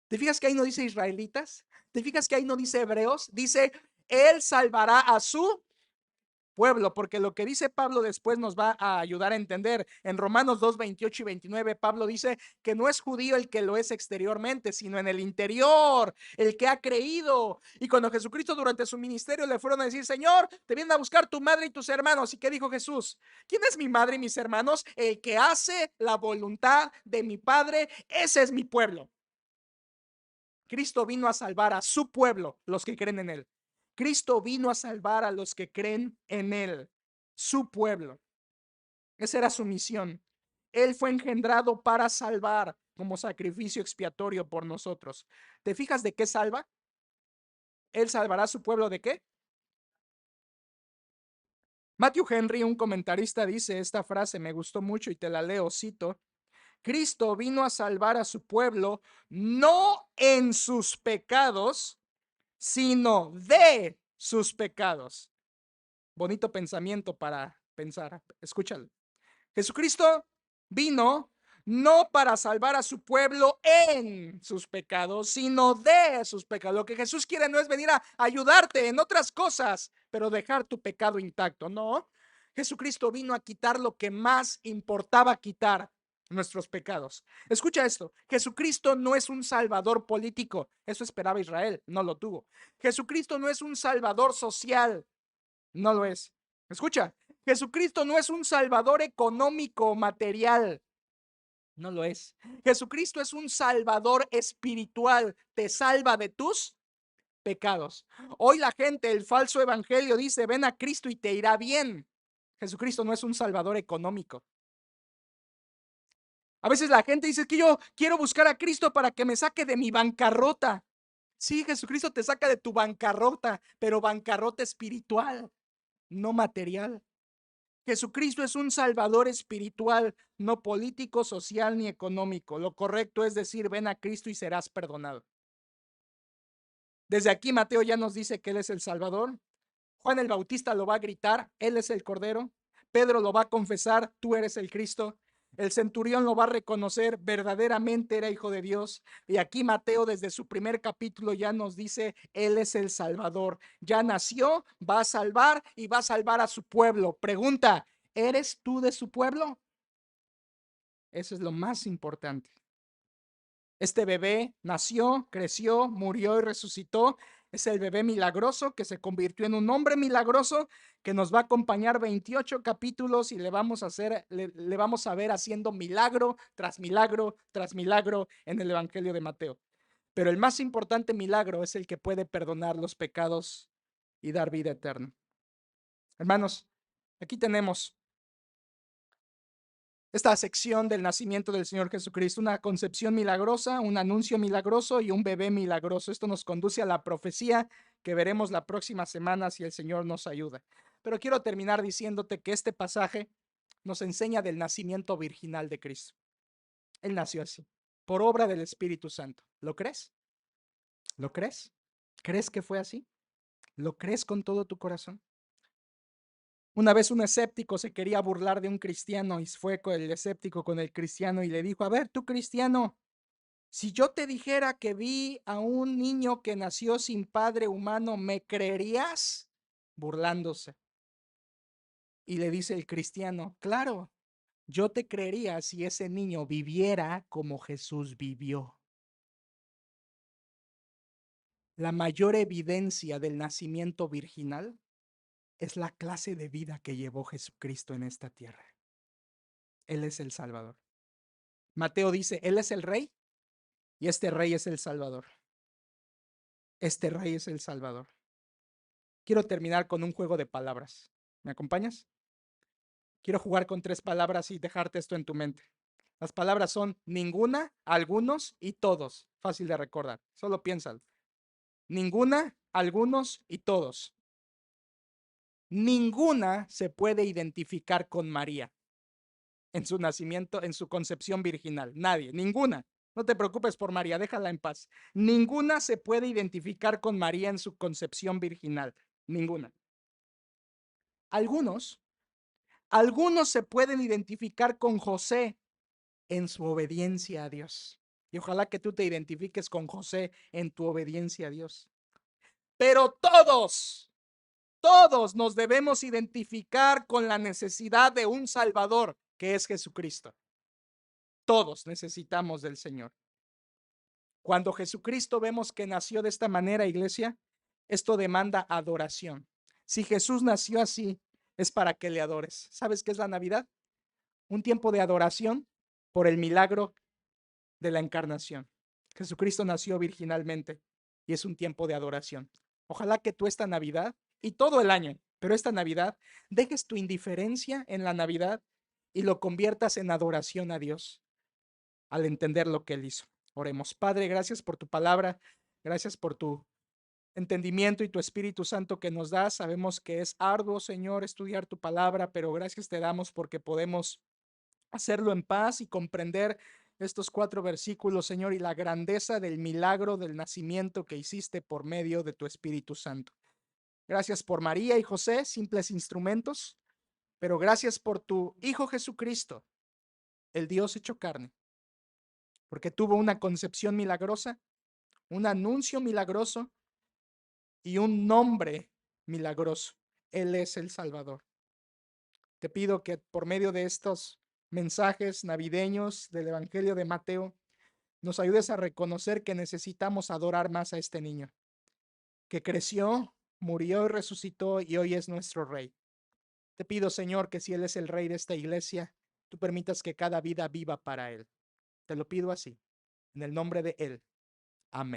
¿Te fijas que ahí no dice israelitas? ¿Te fijas que ahí no dice hebreos? Dice, él salvará a su pueblo, porque lo que dice Pablo después nos va a ayudar a entender. En Romanos 2, 28 y 29, Pablo dice que no es judío el que lo es exteriormente, sino en el interior, el que ha creído. Y cuando Jesucristo durante su ministerio le fueron a decir, Señor, te vienen a buscar tu madre y tus hermanos. ¿Y qué dijo Jesús? ¿Quién es mi madre y mis hermanos? El que hace la voluntad de mi Padre, ese es mi pueblo. Cristo vino a salvar a su pueblo, los que creen en él. Cristo vino a salvar a los que creen en él, su pueblo. Esa era su misión. Él fue engendrado para salvar como sacrificio expiatorio por nosotros. ¿Te fijas de qué salva? Él salvará a su pueblo ¿de qué? Matthew Henry, un comentarista, dice esta frase, me gustó mucho y te la leo, cito. Cristo vino a salvar a su pueblo no en sus pecados, sino de sus pecados. Bonito pensamiento para pensar. Escúchalo. Jesucristo vino no para salvar a su pueblo en sus pecados, sino de sus pecados. Lo que Jesús quiere no es venir a ayudarte en otras cosas, pero dejar tu pecado intacto. No, Jesucristo vino a quitar lo que más importaba quitar: nuestros pecados. Escucha esto: Jesucristo no es un salvador político, eso esperaba Israel, no lo tuvo. Jesucristo no es un salvador social, no lo es. Escucha, Jesucristo no es un salvador económico o material, no lo es. Jesucristo es un salvador espiritual, te salva de tus pecados. Hoy la gente, el falso evangelio dice: ven a Cristo y te irá bien. Jesucristo no es un salvador económico. A veces la gente dice que yo quiero buscar a Cristo para que me saque de mi bancarrota. Sí, Jesucristo te saca de tu bancarrota, pero bancarrota espiritual, no material. Jesucristo es un salvador espiritual, no político, social ni económico. Lo correcto es decir: ven a Cristo y serás perdonado. Desde aquí Mateo ya nos dice que Él es el Salvador. Juan el Bautista lo va a gritar: Él es el Cordero. Pedro lo va a confesar: tú eres el Cristo. El centurión lo va a reconocer: verdaderamente era hijo de Dios. Y aquí Mateo desde su primer capítulo ya nos dice: Él es el Salvador. Ya nació, va a salvar y va a salvar a su pueblo. Pregunta: ¿eres tú de su pueblo? Eso es lo más importante. Este bebé nació, creció, murió y resucitó. Es el bebé milagroso que se convirtió en un hombre milagroso que nos va a acompañar 28 capítulos y le vamos a ver haciendo milagro tras milagro tras milagro en el Evangelio de Mateo. Pero el más importante milagro es el que puede perdonar los pecados y dar vida eterna. Hermanos, aquí tenemos esta sección del nacimiento del Señor Jesucristo: una concepción milagrosa, un anuncio milagroso y un bebé milagroso. Esto nos conduce a la profecía que veremos la próxima semana si el Señor nos ayuda. Pero quiero terminar diciéndote que este pasaje nos enseña del nacimiento virginal de Cristo. Él nació así, por obra del Espíritu Santo. ¿Lo crees? ¿Lo crees? ¿Crees que fue así? ¿Lo crees con todo tu corazón? Una vez un escéptico se quería burlar de un cristiano y fue con el escéptico con el cristiano y le dijo: a ver, tú cristiano, si yo te dijera que vi a un niño que nació sin padre humano, ¿me creerías? Burlándose. Y le dice el cristiano: claro, yo te creería si ese niño viviera como Jesús vivió. La mayor evidencia del nacimiento virginal es la clase de vida que llevó Jesucristo en esta tierra. Él es el Salvador. Mateo dice: Él es el Rey y este Rey es el Salvador. Este Rey es el Salvador. Quiero terminar con un juego de palabras. ¿Me acompañas? Quiero jugar con 3 palabras y dejarte esto en tu mente. Las palabras son ninguna, algunos y todos. Fácil de recordar. Solo piénsalo. Ninguna, algunos y todos. Ninguna se puede identificar con María en su nacimiento, en su concepción virginal. Nadie, ninguna. No te preocupes por María, déjala en paz. Ninguna se puede identificar con María en su concepción virginal. Ninguna. Algunos se pueden identificar con José en su obediencia a Dios. Y ojalá que tú te identifiques con José en tu obediencia a Dios. Pero todos nos debemos identificar con la necesidad de un Salvador, que es Jesucristo. Todos necesitamos del Señor. Cuando Jesucristo vemos que nació de esta manera, iglesia, esto demanda adoración. Si Jesús nació así, es para que le adores. ¿Sabes qué es la Navidad? Un tiempo de adoración por el milagro de la encarnación. Jesucristo nació virginalmente y es un tiempo de adoración. Ojalá que tú esta Navidad y todo el año, pero esta Navidad, dejes tu indiferencia en la Navidad y lo conviertas en adoración a Dios al entender lo que Él hizo. Oremos. Padre, gracias por tu palabra, gracias por tu entendimiento y tu Espíritu Santo que nos das. Sabemos que es arduo, Señor, estudiar tu palabra, pero gracias te damos porque podemos hacerlo en paz y comprender estos 4 versículos, Señor, y la grandeza del milagro del nacimiento que hiciste por medio de tu Espíritu Santo. Gracias por María y José, simples instrumentos, pero gracias por tu Hijo Jesucristo, el Dios hecho carne, porque tuvo una concepción milagrosa, un anuncio milagroso y un nombre milagroso. Él es el Salvador. Te pido que por medio de estos mensajes navideños del Evangelio de Mateo, nos ayudes a reconocer que necesitamos adorar más a este niño, que creció, murió y resucitó y hoy es nuestro Rey. Te pido, Señor, que si Él es el Rey de esta iglesia, tú permitas que cada vida viva para Él. Te lo pido así, en el nombre de Él. Amén.